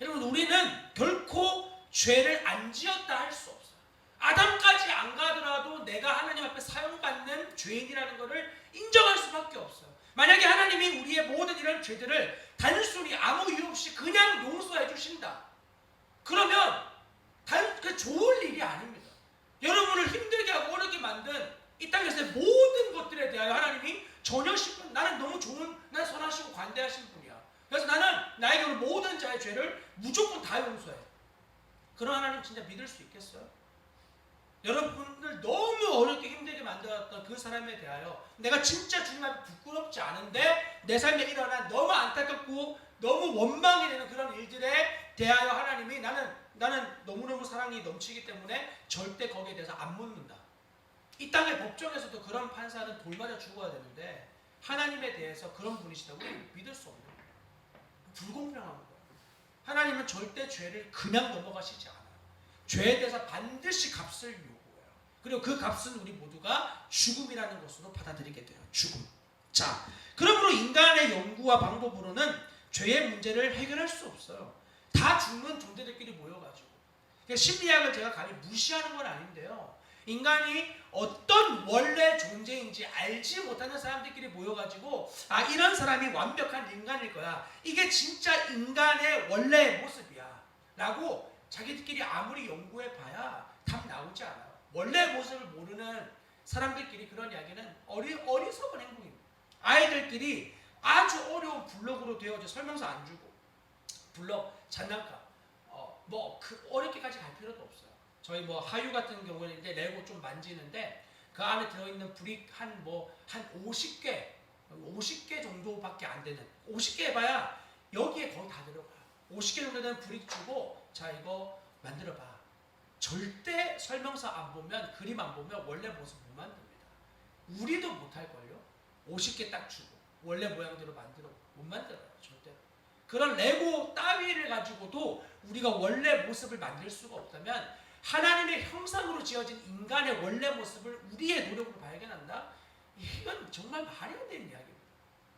여러분 우리는 결코 죄를 안 지었다 할 수 없어요. 아담까지 안 가더라도 내가 하나님 앞에 사용받는 죄인이라는 것을 인정할 수밖에 없어요. 만약에 하나님이 우리의 모든 이런 죄들을 단순히 아무 이유 없이 그냥 용서해 주신다. 그러면 그 좋을 일이 아닙니다. 여러분을 힘들게 하고 어렵게 만든 이 땅에서의 모든 것들에 대하여 하나님이 전혀 나는 너무 난 선하시고 관대하신 분이야. 그래서 나는 나에게 오는 모든 자의 죄를 무조건 다 용서해. 그런 하나님 진짜 믿을 수 있겠어요? 여러분들 너무 어렵게 힘들게 만들었던 그 사람에 대하여 내가 진짜 주님 앞에 부끄럽지 않은데 내 삶에 일어난 너무 안타깝고 너무 원망이 되는 그런 일들에 대하여 하나님이 나는 너무너무 사랑이 넘치기 때문에 절대 거기에 대해서 안 묻는다. 이 땅의 법정에서도 그런 판사는 돌맞아 죽어야 되는데 하나님에 대해서 그런 분이시다고 믿을 수 없는 거예요. 불공평한 거예요. 하나님은 절대 죄를 그냥 넘어가시지 않아요. 죄에 대해서 반드시 값을 요구해요. 그리고 그 값은 우리 모두가 죽음이라는 것으로 받아들이게 돼요. 죽음. 자, 그러므로 인간의 연구와 방법으로는 죄의 문제를 해결할 수 없어요. 다 죽는 존재들끼리 모여가지고. 그러니까 심리학을 제가 감히 무시하는 건 아닌데요. 인간이 어떤 원래 존재인지 알지 못하는 사람들끼리 모여가지고 이런 사람이 완벽한 인간일 거야. 이게 진짜 인간의 원래 모습이야. 라고 자기들끼리 아무리 연구해봐야 답 나오지 않아요. 원래 모습을 모르는 사람들끼리 그런 이야기는 어리석은 행동입니다. 아이들끼리 아주 어려운 블럭으로 되어져 설명서 안 주고 블럭, 장난감 어렵게까지 갈 필요도 없어요. 저희 하유 같은 경우는 이제 레고 좀 만지는데 그 안에 들어있는 브릭 한 50개 정도밖에 안 되는 50개 해봐야 여기에 거의 다 들어가요. 50개 정도 되는 브릭 주고 자 이거 만들어봐. 절대 설명서 안 보면 그림 안 보면 원래 모습 못 만듭니다. 우리도 못할걸요. 50개 딱 주고 원래 모양대로 못 만들어요. 절대로. 그런 레고 따위를 가지고도 우리가 원래 모습을 만들 수가 없다면 하나님의 형상으로 지어진 인간의 원래 모습을 우리의 노력으로 발견한다? 이건 정말 말이 안 되는 이야기입니다.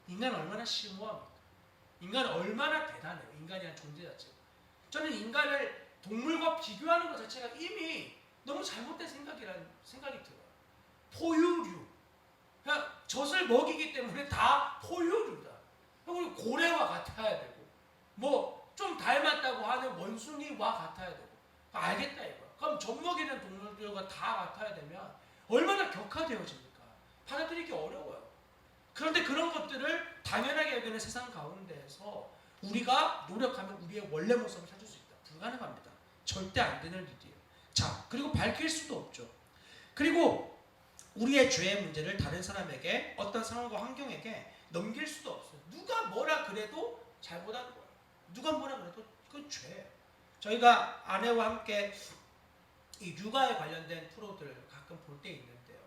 인간은 얼마나 심오합니까? 인간은 얼마나 대단해요. 인간이라는 존재 자체가. 저는 인간을 동물과 비교하는 것 자체가 이미 너무 잘못된 생각이라는 생각이 들어요. 포유류. 그냥 젖을 먹이기 때문에 다 포유류다. 우리 고래와 같아야 되고 좀 닮았다고 하는 원숭이와 같아야 되고 알겠다 이거야. 그럼 젖 먹이는 동물들과 다 같아야 되면 얼마나 격화되어집니까? 받아들이기 어려워요. 그런데 그런 것들을 당연하게 여기는 세상 가운데에서 우리가 노력하면 우리의 원래 모습을 찾을 수 있다. 불가능합니다. 절대 안 되는 일이에요. 자, 그리고 밝힐 수도 없죠. 그리고 우리의 죄의 문제를 다른 사람에게 어떤 상황과 환경에게 넘길 수도 없어요. 누가 뭐라 그래도 잘못하는 거예요. 누가 뭐라 그래도 그건 죄예요. 저희가 아내와 함께 이 육아에 관련된 프로들 가끔 볼 때 있는데요.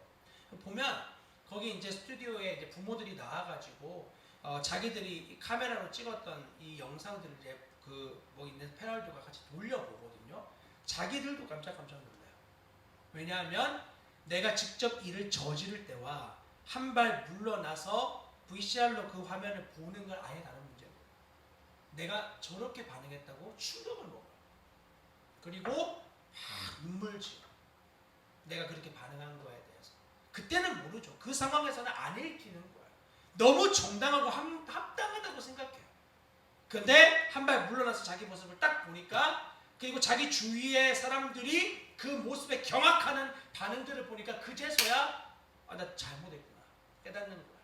보면 거기 이제 스튜디오에 이제 부모들이 나와가지고 자기들이 카메라로 찍었던 이 영상들을 이제 있는 패널들과 같이 돌려보거든요. 자기들도 깜짝깜짝 놀라요. 왜냐하면 내가 직접 일을 저지를 때와 한 발 물러나서 VCR로 그 화면을 보는 건 아예 다른 문제고 내가 저렇게 반응했다고 충격을 먹어요. 그리고 막 눈물 지어. 내가 그렇게 반응한 거에 대해서. 그때는 모르죠. 그 상황에서는 안 읽히는 거예요. 너무 정당하고 합당하다고 생각해요. 근데 한 발 물러나서 자기 모습을 딱 보니까 그리고 자기 주위의 사람들이 그 모습에 경악하는 반응들을 보니까 그제서야 나 잘못했구나 깨닫는 거야.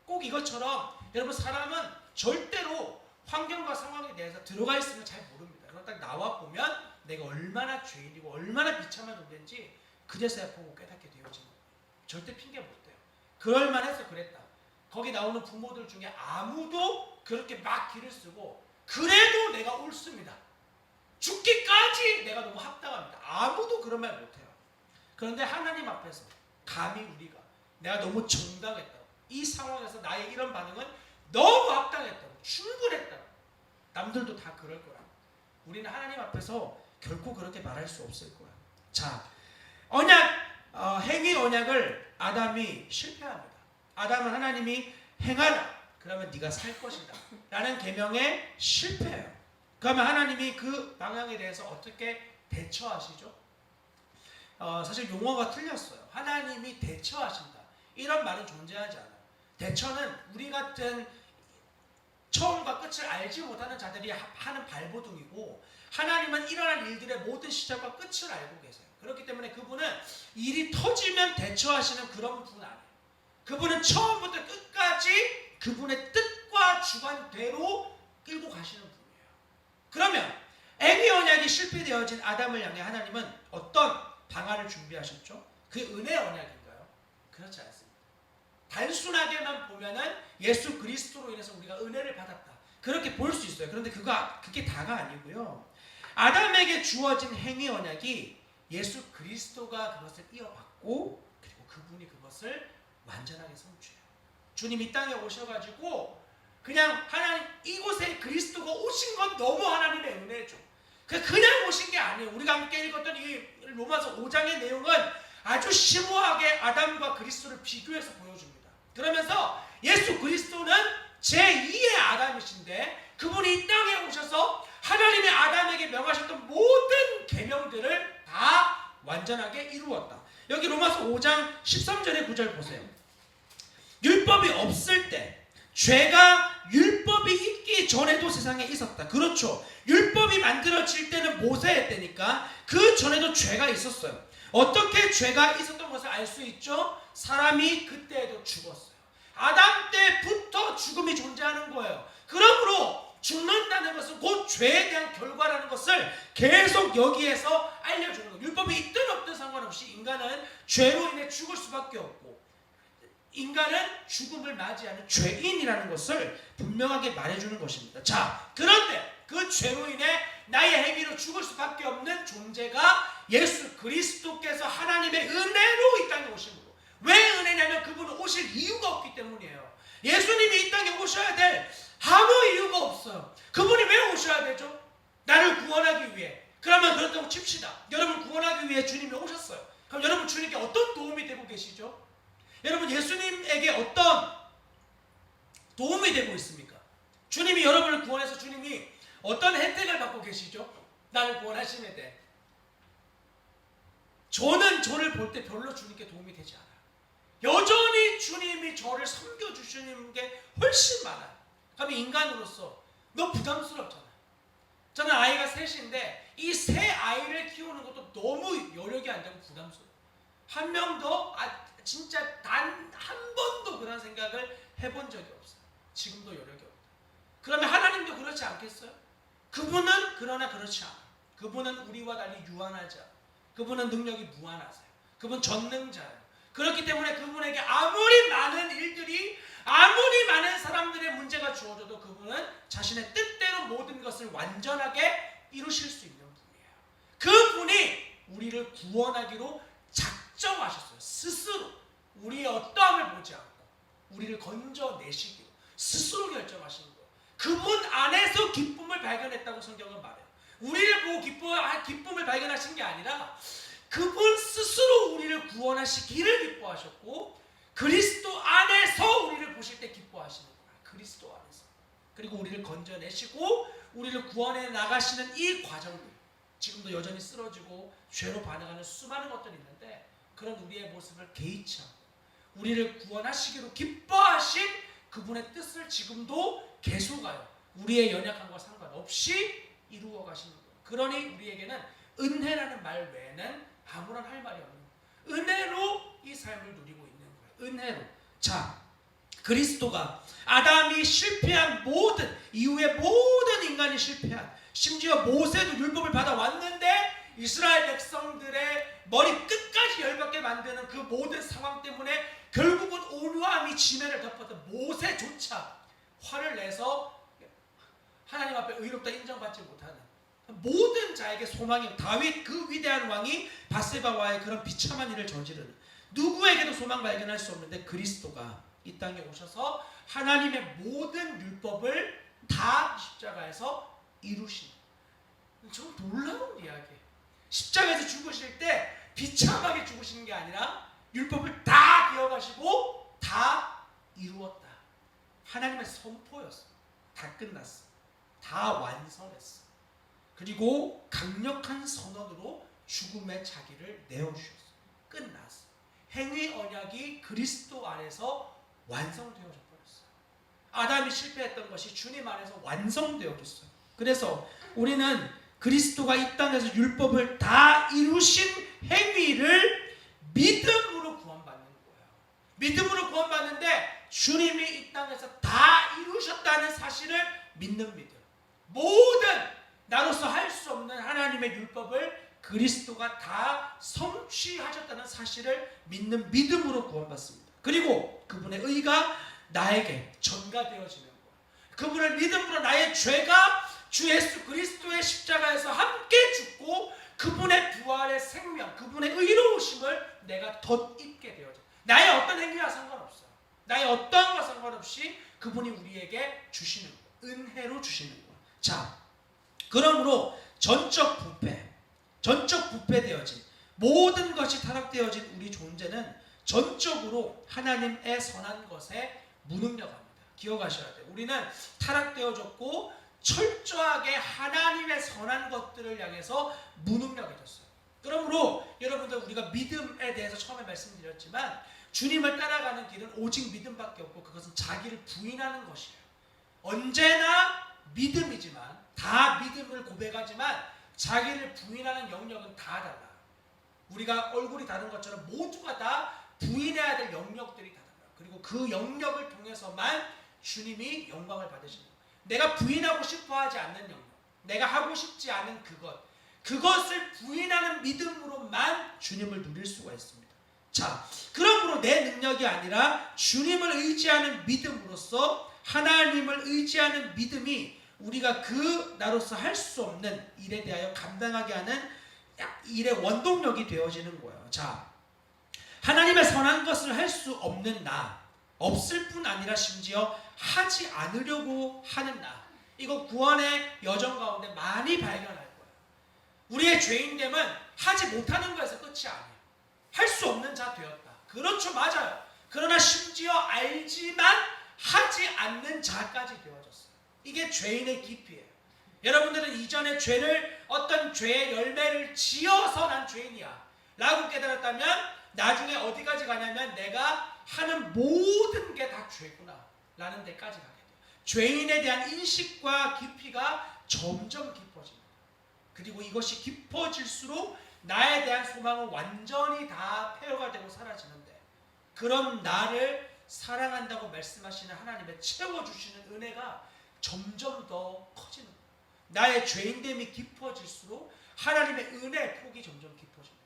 꼭 이것처럼 여러분 사람은 절대로 환경과 상황에 대해서 들어가 있으면 잘 모릅니다. 그럼 딱 나와 보면 내가 얼마나 죄인이고 얼마나 비참한 존재인지 그제서야 보고 깨닫게 되어지는 거예요. 절대 핑계 못 대요. 그럴 만해서 그랬다. 거기 나오는 부모들 중에 아무도 그렇게 막 기를 쓰고 그래도 내가 옳습니다. 죽기까지 내가 너무 합당합니다. 아무도 그런 말 못해요. 그런데 하나님 앞에서 감히 우리가 내가 너무 정당했다고 이 상황에서 나의 이런 반응은 너무 합당했다고 충분했다고 남들도 다 그럴 거라. 우리는 하나님 앞에서 결코 그렇게 말할 수 없을 거야. 자, 행위 언약을 아담이 실패합니다. 아담은 하나님이 행하라 그러면 네가 살 것이다 라는 계명에 실패해요. 그러면 하나님이 그 방향에 대해서 어떻게 대처하시죠? 사실 용어가 틀렸어요. 하나님이 대처하신다 이런 말은 존재하지 않아요. 대처는 우리 같은 처음과 끝을 알지 못하는 자들이 하는 발버둥이고 하나님은 일어날 일들의 모든 시작과 끝을 알고 계세요. 그렇기 때문에 그분은 일이 터지면 대처하시는 그런 분 아니에요. 그분은 처음부터 끝까지 그분의 뜻과 주관대로 끌고 가시는 분이에요. 그러면 행위 언약이 실패되어진 아담을 향해 하나님은 어떤 방안을 준비하셨죠? 그 은혜 언약인가요? 그렇지 않습니다. 단순하게만 보면은 예수 그리스도로 인해서 우리가 은혜를 받았다. 그렇게 볼 수 있어요. 그런데 그게 다가 아니고요. 아담에게 주어진 행위 언약이 예수 그리스도가 그것을 이어받고 그리고 그분이 그것을 완전하게 성취해요. 주님 이 땅에 오셔가지고 그냥 하나님 이곳에 그리스도가 오신 건 너무 하나님의 은혜죠. 그냥 오신 게 아니에요. 우리가 함께 읽었던 이 로마서 5장의 내용은 아주 심오하게 아담과 그리스도를 비교해서 보여줍니다. 그러면서 예수 그리스도는 제2의 아담이신데 그분이 이 땅에 오셔서 하나님의 아담에게 명하셨던 모든 계명들을 다 완전하게 이루었다. 여기 로마서 5장 13절의 9절 보세요. 율법이 없을 때, 죄가 율법이 있기 전에도 세상에 있었다. 그렇죠. 율법이 만들어질 때는 모세의 때니까 그 전에도 죄가 있었어요. 어떻게 죄가 있었던 것을 알 수 있죠? 사람이 그때에도 죽었어요. 아담 때부터 죽음이 존재하는 거예요. 그러므로 죽는다는 것은 곧 죄에 대한 결과라는 것을 계속 여기에서 알려주는 거예요. 율법이 있든 없든 상관없이 인간은 죄로 인해 죽을 수밖에 없고 인간은 죽음을 맞이하는 죄인이라는 것을 분명하게 말해주는 것입니다. 자, 그런데 그 죄로 인해 나의 행위로 죽을 수밖에 없는 존재가 예수 그리스도께서 하나님의 은혜로 이 땅에 오신 거예요. 왜 은혜냐면 그분은 오실 이유가 없기 때문이에요. 예수님이 이 땅에 오셔야 될 아무 이유가 없어요. 그분이 왜 오셔야 되죠? 나를 구원하기 위해. 그러면 그렇다고 칩시다. 여러분 구원하기 위해 주님이 오셨어요. 그럼 여러분 주님께 어떤 도움이 되고 계시죠? 여러분 예수님에게 어떤 도움이 되고 있습니까? 주님이 여러분을 구원해서 주님이 어떤 혜택을 받고 계시죠? 나를 구원하심에 대해. 저는 볼 때 별로 주님께 도움이 되지 않아요. 여전히 주님이 저를 섬겨주시는 게 훨씬 많아요. 그럼 인간으로서 너무 부담스럽잖아요. 저는 아이가 셋인데 이 세 아이를 키우는 것도 너무 여력이 안 되고 부담스러워요. 한 명도 진짜 단 한 번도 그런 생각을 해본 적이 없어요. 지금도 여력이 없다. 그러면 하나님도 그렇지 않겠어요? 그분은 그러나 그렇지 않아요. 그분은 우리와 달리 유한하지 않아요. 그분은 능력이 무한하세요. 그분 전능자예요. 그렇기 때문에 그분에게 아무리 많은 일들이 아무리 많은 사람들의 문제가 주어져도 그분은 자신의 뜻대로 모든 것을 완전하게 이루실 수 있는 분이에요. 그분이 우리를 구원하기로 작정하셨어요. 스스로 우리의 어떠함을 보지 않고 우리를 건져내시기로 스스로 결정하시는 거예요. 그분 안에서 기쁨을 발견했다고 성경은 말해요. 우리를 보고 기쁨을 발견하신 게 아니라 그분 스스로 우리를 구원하시기를 기뻐하셨고 그리스도 안에서 우리를 보실 때 기뻐하시는 거예요. 그리스도 안에서. 그리고 우리를 건져내시고 우리를 구원해 나가시는 이 과정들, 지금도 여전히 쓰러지고 죄로 반응하는 수많은 것들이 있는데 그런 우리의 모습을 개의치 않고 우리를 구원하시기로 기뻐하신 그분의 뜻을 지금도 계속하여 우리의 연약함과 상관없이 이루어 가시는 거예요. 그러니 우리에게는 은혜라는 말 외에는 아무런 할 말이 없는 거예요. 은혜로 이 삶을 누리고 있는 거예요. 은혜로. 자, 그리스도가 아담이 실패한 모든 이후에 모든 인간이 실패한 심지어 모세도 율법을 받아왔는데 이스라엘 백성들의 머리 끝까지 열받게 만드는 그 모든 상황 때문에 결국은 온유함이 지면을 덮었던 모세조차 화를 내서 하나님 앞에 의롭다 인정받지 못하는 모든 자에게 소망이 다윗 그 위대한 왕이 바세바와의 그런 비참한 일을 저지르는 누구에게도 소망 발견할 수 없는데 그리스도가 이 땅에 오셔서 하나님의 모든 율법을 다 십자가에서 이루신 좀 놀라운 이야기예요. 십자가에서 죽으실 때 비참하게 죽으시는 게 아니라 율법을 다 기억하시고 다 이루었다. 하나님의 선포였어. 다 끝났어. 다 완성했어. 그리고 강력한 선언으로 죽음의 자기를 내어주셨어. 끝났어. 행위 언약이 그리스도 안에서 완성되어져 버렸어요. 아담이 실패했던 것이 주님 안에서 완성되어졌어요. 그래서 우리는 그리스도가 이 땅에서 율법을 다 이루신 행위를 믿음으로 구원받는 거예요. 믿음으로 구원받는데 주님이 이 땅에서 다 이루셨다는 사실을 믿는 믿음. 모든 나로서 할 수 없는 하나님의 율법을 그리스도가 다 성취하셨다는 사실을 믿는 믿음으로 구원받습니다. 그리고 그분의 의가 나에게 전가되어지는 거예요. 그분을 믿음으로 나의 죄가 주 예수 그리스도의 십자가에서 함께 죽고 그분의 부활의 생명, 그분의 의로우심을 내가 덧입게 되어져. 나의 어떤 행위와 상관없어요. 나의 어떤 것과 상관없이 그분이 우리에게 주시는 거예요. 은혜로 주시는 거예요. 자, 그러므로 전적 부패되어진 모든 것이 타락되어진 우리 존재는 전적으로 하나님의 선한 것에 무능력합니다. 기억하셔야 돼요. 우리는 타락되어졌고 철저하게 하나님의 선한 것들을 향해서 무능력해졌어요. 그러므로 여러분들 우리가 믿음에 대해서 처음에 말씀드렸지만 주님을 따라가는 길은 오직 믿음밖에 없고 그것은 자기를 부인하는 것이에요. 언제나 믿음이지만 다 믿음을 고백하지만 자기를 부인하는 영역은 다 달라. 우리가 얼굴이 다른 것처럼 모두가 다 부인해야 될 영역들이 다 달라. 그리고 그 영역을 통해서만 주님이 영광을 받으시는 거예요. 내가 부인하고 싶어하지 않는 영역, 내가 하고 싶지 않은 그것을 부인하는 믿음으로만 주님을 누릴 수가 있습니다. 자, 그러므로 내 능력이 아니라 주님을 의지하는 믿음으로써 하나님을 의지하는 믿음이 우리가 그 나로서 할 수 없는 일에 대하여 감당하게 하는 일의 원동력이 되어지는 거예요. 자, 하나님의 선한 것을 할 수 없는 나, 없을 뿐 아니라 심지어 하지 않으려고 하는 나, 이거 구원의 여정 가운데 많이 발견할 거예요. 우리의 죄인됨은 하지 못하는 것에서 끝이 아니에요. 할 수 없는 자 되었다. 그렇죠, 맞아요. 그러나 심지어 알지만 하지 않는 자까지 되어졌어요. 이게 죄인의 깊이예요. 여러분들은 이전에 죄를 어떤 죄의 열매를 지어서 난 죄인이야 라고 깨달았다면 나중에 어디까지 가냐면 내가 하는 모든 게 다 죄구나 라는 데까지 가게 돼요. 죄인에 대한 인식과 깊이가 점점 깊어집니다. 그리고 이것이 깊어질수록 나에 대한 소망은 완전히 다 폐허가 되고 사라지는데 그런 나를 사랑한다고 말씀하시는 하나님의 채워주시는 은혜가 점점 더 커지는 거예요. 나의 죄인됨이 깊어질수록 하나님의 은혜의 폭이 점점 깊어집니다.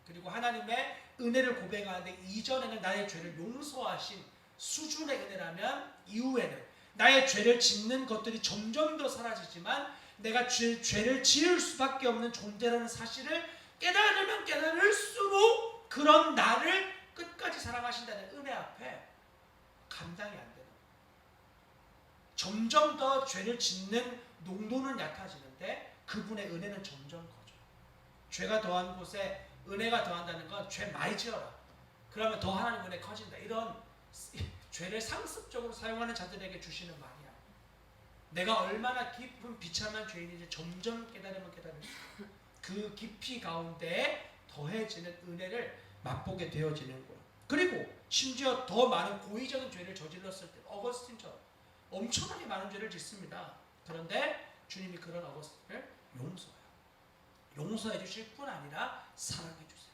그리고 하나님의 은혜를 고백하는데 이전에는 나의 죄를 용서하신 수준의 은혜라면 이후에는 나의 죄를 짓는 것들이 점점 더 사라지지만 내가 죄를 지을 수밖에 없는 존재라는 사실을 깨달으면 깨달을수록 그런 나를 끝까지 사랑하신다는 은혜 앞에 감당이 안 되는 거예요. 점점 더 죄를 짓는 농도는 얕아지는데 그분의 은혜는 점점 커져요. 죄가 더한 곳에 은혜가 더한다는 건 죄 많이 지어라. 그러면 더 하나님 은혜 커진다. 이런 죄를 상습적으로 사용하는 자들에게 주시는 말이야. 내가 얼마나 깊은 비참한 죄인인지 점점 깨달으면 깨달을수록 그 깊이 가운데 더해지는 은혜를 맛보게 되어지는 거예요. 그리고 심지어 더 많은 고의적인 죄를 저질렀을 때 어거스틴처럼 엄청나게 많은 죄를 짓습니다. 그런데 주님이 그런 어거스틴을 용서해 주실 뿐 아니라 사랑해 주세요.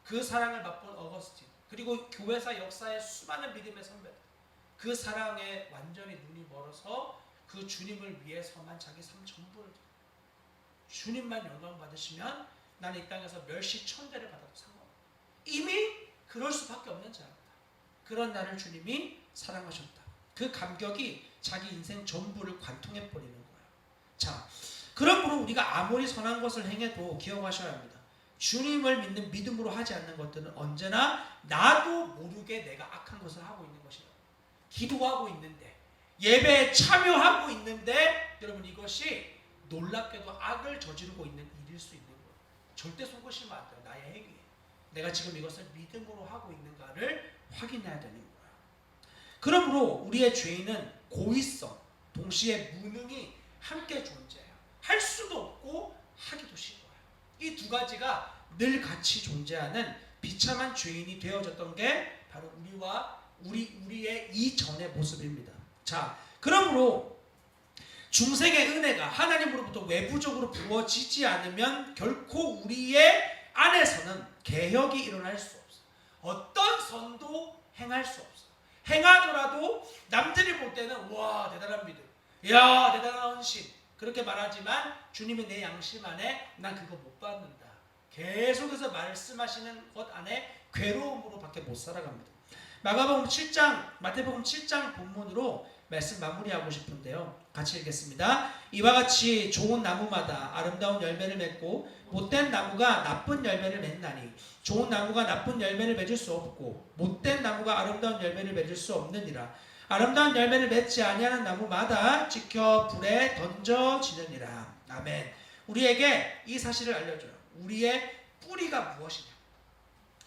그 사랑을 맛본 어거스틴 그리고 교회사 역사의 수많은 믿음의 선배들 그 사랑에 완전히 눈이 멀어서 그 주님을 위해서만 자기 삶 전부를 주님만 영광 받으시면 나는 이 땅에서 멸시 천대를 받아도 상관없다. 이미 그럴 수밖에 없는 자였다. 그런 나를 주님이 사랑하셨다. 그 감격이 자기 인생 전부를 관통해 버리는 거예요. 자, 그러므로 우리가 아무리 선한 것을 행해도 기억하셔야 합니다. 주님을 믿는 믿음으로 하지 않는 것들은 언제나 나도 모르게 내가 악한 것을 하고 있는 것이에요. 기도하고 있는데 예배에 참여하고 있는데 여러분 이것이 놀랍게도 악을 저지르고 있는 일일 수 있는 거예요. 절대 속으시면 안 돼요. 나의 행위에 내가 지금 이것을 믿음으로 하고 있는가를 확인해야 되는 거예요. 그러므로 우리의 죄인은 고의성 동시에 무능이 함께 존재해요. 할 수도 없고 하기도 싫어요. 이 두 가지가 늘 같이 존재하는 비참한 죄인이 되어졌던 게 바로 우리의 이전의 모습입니다. 자, 그러므로 중생의 은혜가 하나님으로부터 외부적으로 부어지지 않으면 결코 우리의 안에서는 개혁이 일어날 수 없어요. 어떤 선도 행할 수 없어요. 행하더라도 남들이 볼 때는 와 대단한 믿음, 야 대단한 헌신 그렇게 말하지만 주님이 내 양심 안에 난 그거 못 받는다. 계속해서 말씀하시는 것 안에 괴로움으로 밖에 못 살아갑니다. 마태복음 7장 본문으로 말씀 마무리하고 싶은데요. 같이 읽겠습니다. 이와 같이 좋은 나무마다 아름다운 열매를 맺고 못된 나무가 나쁜 열매를 맺나니 좋은 나무가 나쁜 열매를 맺을 수 없고 못된 나무가 아름다운 열매를 맺을 수 없느니라. 아름다운 열매를 맺지 아니하는 나무마다 지켜 불에 던져지느니라. 아멘. 우리에게 이 사실을 알려줘요. 우리의 뿌리가 무엇이냐.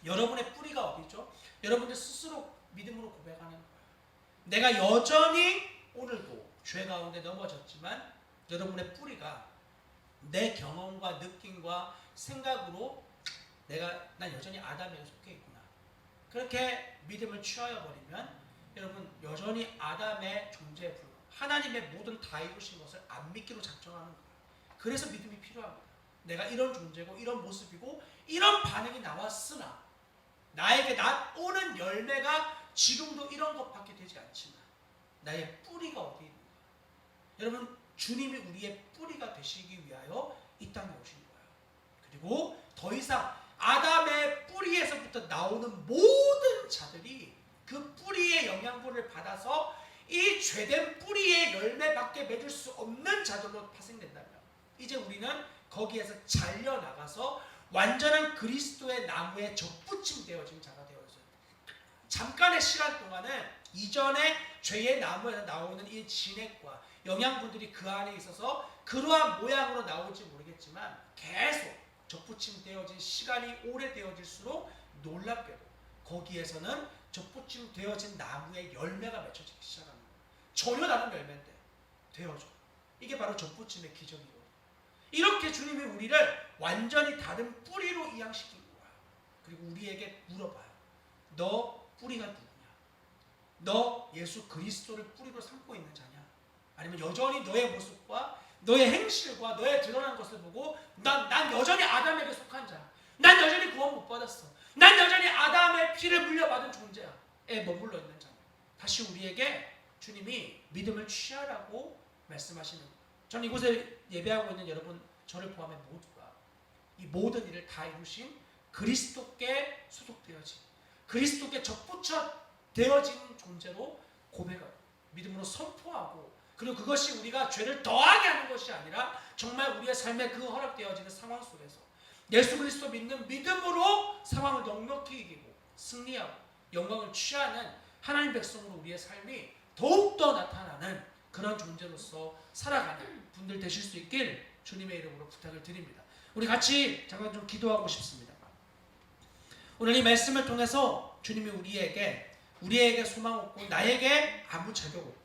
여러분의 뿌리가 어디죠? 여러분들 스스로 믿음으로 고백하는 거예요. 내가 여전히 오늘도 죄 가운데 넘어졌지만 여러분의 뿌리가 내 경험과 느낌과 생각으로 난 여전히 아담에 속해 있구나. 그렇게 믿음을 취하여 버리면 여러분 여전히 아담의 존재에 불과 하나님의 모든 다 이루신 것을 안 믿기로 작정하는 거예요. 그래서 믿음이 필요합니다. 내가 이런 존재고 이런 모습이고 이런 반응이 나왔으나 나에게 오는 열매가 지금도 이런 것밖에 되지 않지만 나의 뿌리가 어디 있는가. 여러분 주님이 우리의 뿌리가 되시기 위하여 이 땅에 오신 거예요. 그리고 더 이상 아담의 뿌리에서부터 나오는 모든 자들이 그 뿌리의 영양분을 받아서 이 죄된 뿌리의 열매밖에 맺을 수 없는 자들로 파생된다면 이제 우리는 거기에서 잘려나가서 완전한 그리스도의 나무에 접붙임되어진 자가 되어져요. 잠깐의 시간 동안은 이전에 죄의 나무에서 나오는 이 진액과 영양분들이 그 안에 있어서 그러한 모양으로 나올지 모르겠지만 계속 접붙임되어진 시간이 오래되어질수록 놀랍게도 거기에서는 접붙임되어진 나무의 열매가 맺혀지기 시작합니다. 전혀 다른 열매인데 되어져. 이게 바로 접붙임의 기적이거든요. 이렇게 주님이 우리를 완전히 다른 뿌리로 이양시킨 거야. 그리고 우리에게 물어봐요. 너 뿌리가 누구냐? 너 예수 그리스도를 뿌리로 삼고 있는 자냐? 아니면 여전히 너의 모습과 너의 행실과 너의 드러난 것을 보고 난 여전히 아담에게 속한 자야. 난 여전히 구원 못 받았어. 난 여전히 아담의 피를 물려받은 존재야에 머물러 있는 자야. 다시 우리에게 주님이 믿음을 취하라고 말씀하시는 거예요. 저는 이곳에 예배하고 있는 여러분, 저를 포함해 모두가 이 모든 일을 다 이루신 그리스도께 소속되어진, 그리스도께 접붙여 되어진 존재로 고백하고 믿음으로 선포하고, 그리고 그것이 우리가 죄를 더하게 하는 것이 아니라 정말 우리의 삶에 그 허락되어지는 상황 속에서 예수 그리스도 믿는 믿음으로 상황을 넉넉히 이기고 승리하고 영광을 취하는 하나님 백성으로 우리의 삶이 더욱더 나타나는 그런 존재로서 살아가는 분들 되실 수 있길 주님의 이름으로 부탁을 드립니다. 우리 같이 잠깐 좀 기도하고 싶습니다. 오늘 이 말씀을 통해서 주님이 우리에게 소망 없고 나에게 아무 자격 없고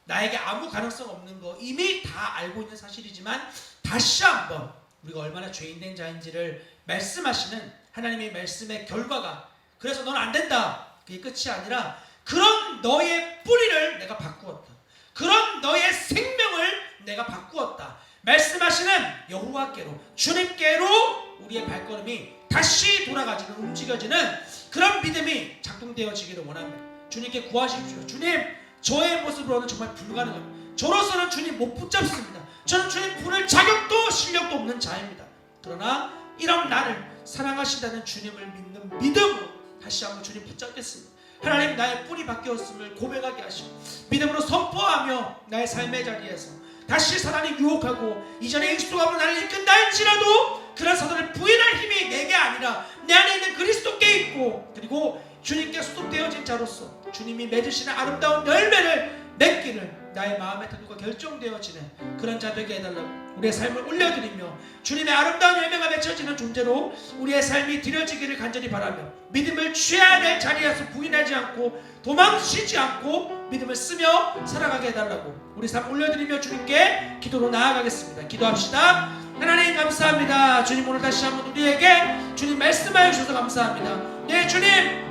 나에게 아무 가능성 없는 거 이미 다 알고 있는 사실이지만 다시 한번 우리가 얼마나 죄인된 자인지를 말씀하시는 하나님의 말씀의 결과가, 그래서 넌 안 된다, 그게 끝이 아니라 그런 너의 뿌리를 내가 바꾸었다, 그런 너의 생명을 내가 바꾸었다 말씀하시는 여호와께로, 주님께로 우리의 발걸음이 다시 돌아가지는, 움직여지는 그런 믿음이 작동되어지기를 원합니다. 주님께 구하십시오. 주님, 저의 모습으로는 정말 불가능합니다. 저로서는 주님 못 붙잡습니다. 저는 주님 부를 자격도 실력도 없는 자입니다. 그러나 이런 나를 사랑하신다는 주님을 믿는 믿음으로 다시 한번 주님 붙잡겠습니다. 하나님, 나의 뿌리 바뀌었음을 고백하게 하시고 믿음으로 선포하며 나의 삶의 자리에서 다시 사단이 유혹하고 이전에 익숙하고 나를 이끈다 할지라도 그런 사단을 부인할 힘이 내게 아니라 내 안에 있는 그리스도께 있고, 그리고 주님께 소속되어진 자로서 주님이 맺으시는 아름다운 열매를 맺기를 나의 마음의 태도가 결정되어지는 그런 자 되게 해달라고 우리의 삶을 올려드리며 주님의 아름다운 열매가 맺혀지는 존재로 우리의 삶이 드려지기를 간절히 바라며 믿음을 취해야 될 자리에서 부인하지 않고 도망치지 않고 믿음을 쓰며 살아가게 해달라고 우리 삶 올려드리며 주님께 기도로 나아가겠습니다. 기도합시다. 하나님 감사합니다. 주님, 오늘 다시 한번 우리에게 주님 말씀하여 주셔서 감사합니다. 네, 주님,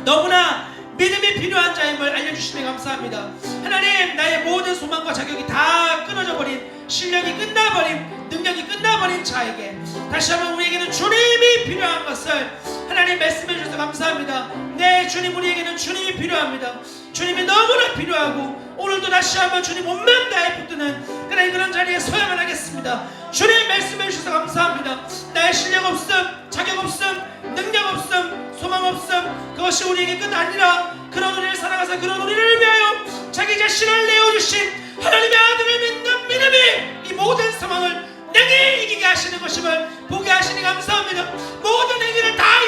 너무나 믿음이 필요한 자임을 알려주시니 감사합니다. 하나님, 나의 모든 소망과 자격이 다 끊어져 버린, 실력이 끝나버린, 능력이 끝나버린 자에게 다시 한번 우리에게는 주님이 필요한 것을 하나님 말씀해 주셔서 감사합니다. 네, 주님, 우리에게는 주님이 필요합니다. 주님이 너무나 필요하고 오늘도 다시 한번 주님 온몸 다해 붙드는 그런 자리에 서야만 하겠습니다. 주님 말씀해 주셔서 감사합니다. 나의 실력 없음, 자격 없음, 능력 없음, 소망 없음, 그것이 우리에게 끝 아니라 그런 우리를 사랑하사 그런 우리를 위하여 자기 자신을 내어주신 하나님의 아들을 믿는 믿음이 이 모든 상황을 능히 이기게 하시는 것임을 보게 하시니 감사합니다. 모든 행위를 다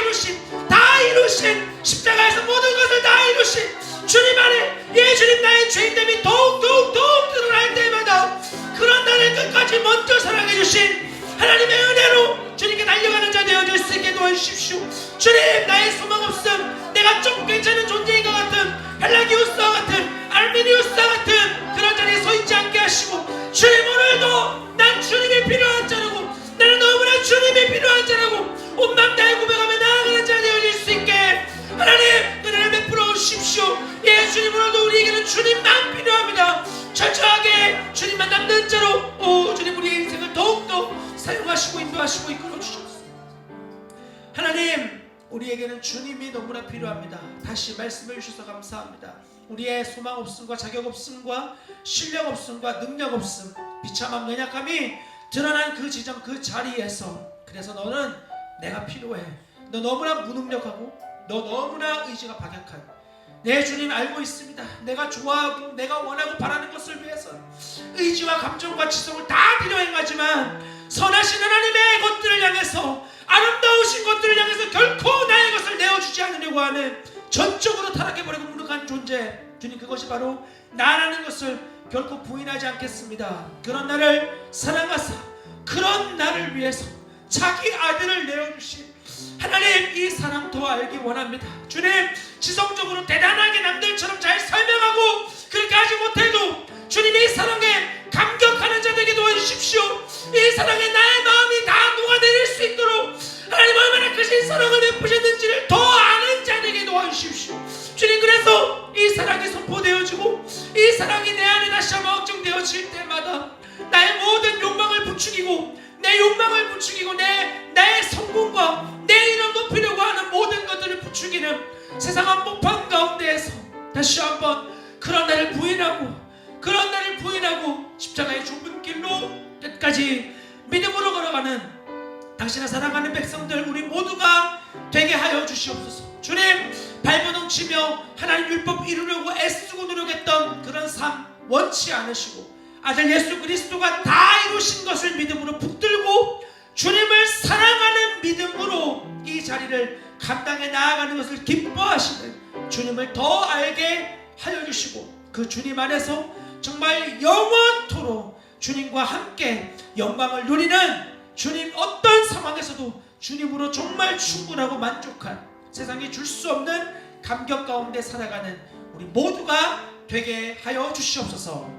이루신 십자가에서 모든 것을 다 이루신 주님 안에, 예, 주님, 나의 죄인됨이 더욱 드러날 때마다 그런 나를 끝까지 먼저 사랑해 주신 하나님의 은혜로 주님께 달려가는 자 되어질 수 있게 도와주시옵소서. 도와주십시오. 주님, 나의 소망 없음, 내가 좀 괜찮은 존재인 것 같은 헬라기우스와 같은 알미니우스와 같은 그런 자리에 서 있지 않게 하시고, 주님, 오늘도 난 주님이 필요한 자라고, 나는 너무나 주님이 필요한 자라고 온 맘 다해 고백하며 나아가는 자 되어질 수 있게 하나님 은혜를 베풀어 주십시오. 예, 주님, 오늘도 우리에게는 주님만 필요합니다. 철저하게 주님만 남는 자로 주님, 우리의 인생을 더욱더 사용하시고 인도하시고 이끌어 주십시오. 하나님, 우리에게는 주님이 너무나 필요합니다. 다시 말씀해 주셔서 감사합니다. 우리의 소망 없음과 자격 없음과 실력 없음과 능력 없음, 비참함, 연약함이 드러난 그 지점, 그 자리에서, 그래서 너는 내가 필요해, 너 너무나 무능력하고 너 너무나 의지가 박약한, 내 주님 알고 있습니다. 내가 좋아하고 내가 원하고 바라는 것을 위해서 의지와 감정과 지성을 다 들여 행하지만 선하신 하나님의 것들을 향해서, 아름다우신 것들을 향해서 결코 나의 것을 내어주지 않으려고 하는 전적으로 타락해버리고 무능한 존재, 주님, 그것이 바로 나라는 것을 결코 부인하지 않겠습니다. 그런 나를 사랑하사 그런 나를 위해서 자기 아들을 내어주신 하나님, 이 사랑 더 알기 원합니다. 주님, 지성적으로 대단하게 남들처럼 잘 설명하고 그렇게 하지 못해도 주님, 이 사랑에 감격하는 자 되게 도와주십시오. 이 사랑에 나의 마음이 다 녹아내릴 수 있도록 하나님 얼마나 크신 사랑을 베푸셨는지를 더 아는 자 되게 도와주십시오. 주님, 그래서 이 사랑이 선포되어지고 이 사랑이 내 안에 다시 한번 확정되어질 때마다 나의 모든 욕망을 부추기고 내 욕망을 부추기고 나의 성공과 내 이름 높이려고 하는 모든 것들을 부추기는 세상 한복판 가운데에서 다시 한번 그런 나를 부인하고 십자가의 좁은 길로 끝까지 믿음으로 걸어가는 당신을 사랑하는 백성들 우리 모두가 되게 하여 주시옵소서. 주님, 발버둥치며 하나님 율법 이루려고 애쓰고 노력했던 그런 삶 원치 않으시고 아들 예수 그리스도가 다 이루신 것을 믿음으로 붙들고 주님을 사랑하는 믿음으로 이 자리를 감당해 나아가는 것을 기뻐하시는 주님을 더 알게 하여 주시고, 그 주님 안에서 정말 영원토록 주님과 함께 영광을 누리는 주님, 어떤 상황에서도 주님으로 정말 충분하고 만족한, 세상이 줄 수 없는 감격 가운데 살아가는 우리 모두가 되게 하여 주시옵소서.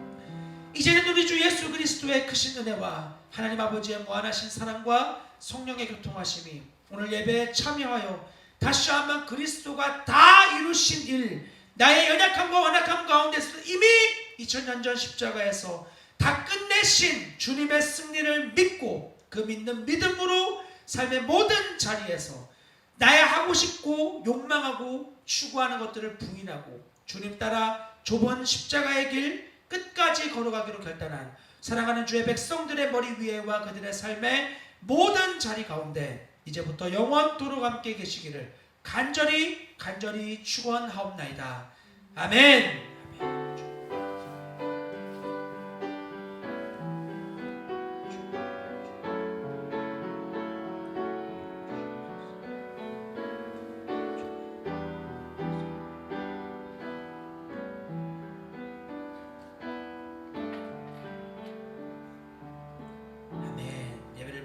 이제는 우리 주 예수 그리스도의 크신 은혜와 하나님 아버지의 무한하신 사랑과 성령의 교통하심이 오늘 예배에 참여하여 다시 한번 그리스도가 다 이루신 일, 나의 연약함과 완악함 가운데서 이미 2000년 전 십자가에서 다 끝내신 주님의 승리를 믿고 그 믿는 믿음으로 삶의 모든 자리에서 나의 하고 싶고 욕망하고 추구하는 것들을 부인하고 주님 따라 좁은 십자가의 길 끝까지 걸어가기로 결단한 사랑하는 주의 백성들의 머리 위에와 그들의 삶의 모든 자리 가운데 이제부터 영원토록 함께 계시기를 간절히 축원하옵나이다. 아멘.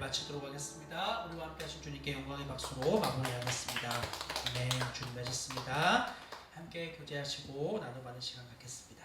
마치도록 하겠습니다. 우리와 함께 하신 주님께 영광의 박수로 마무리하겠습니다. 아멘. 주님 맺었습니다. 함께 교제하시고 나눠가는 시간 갖겠습니다.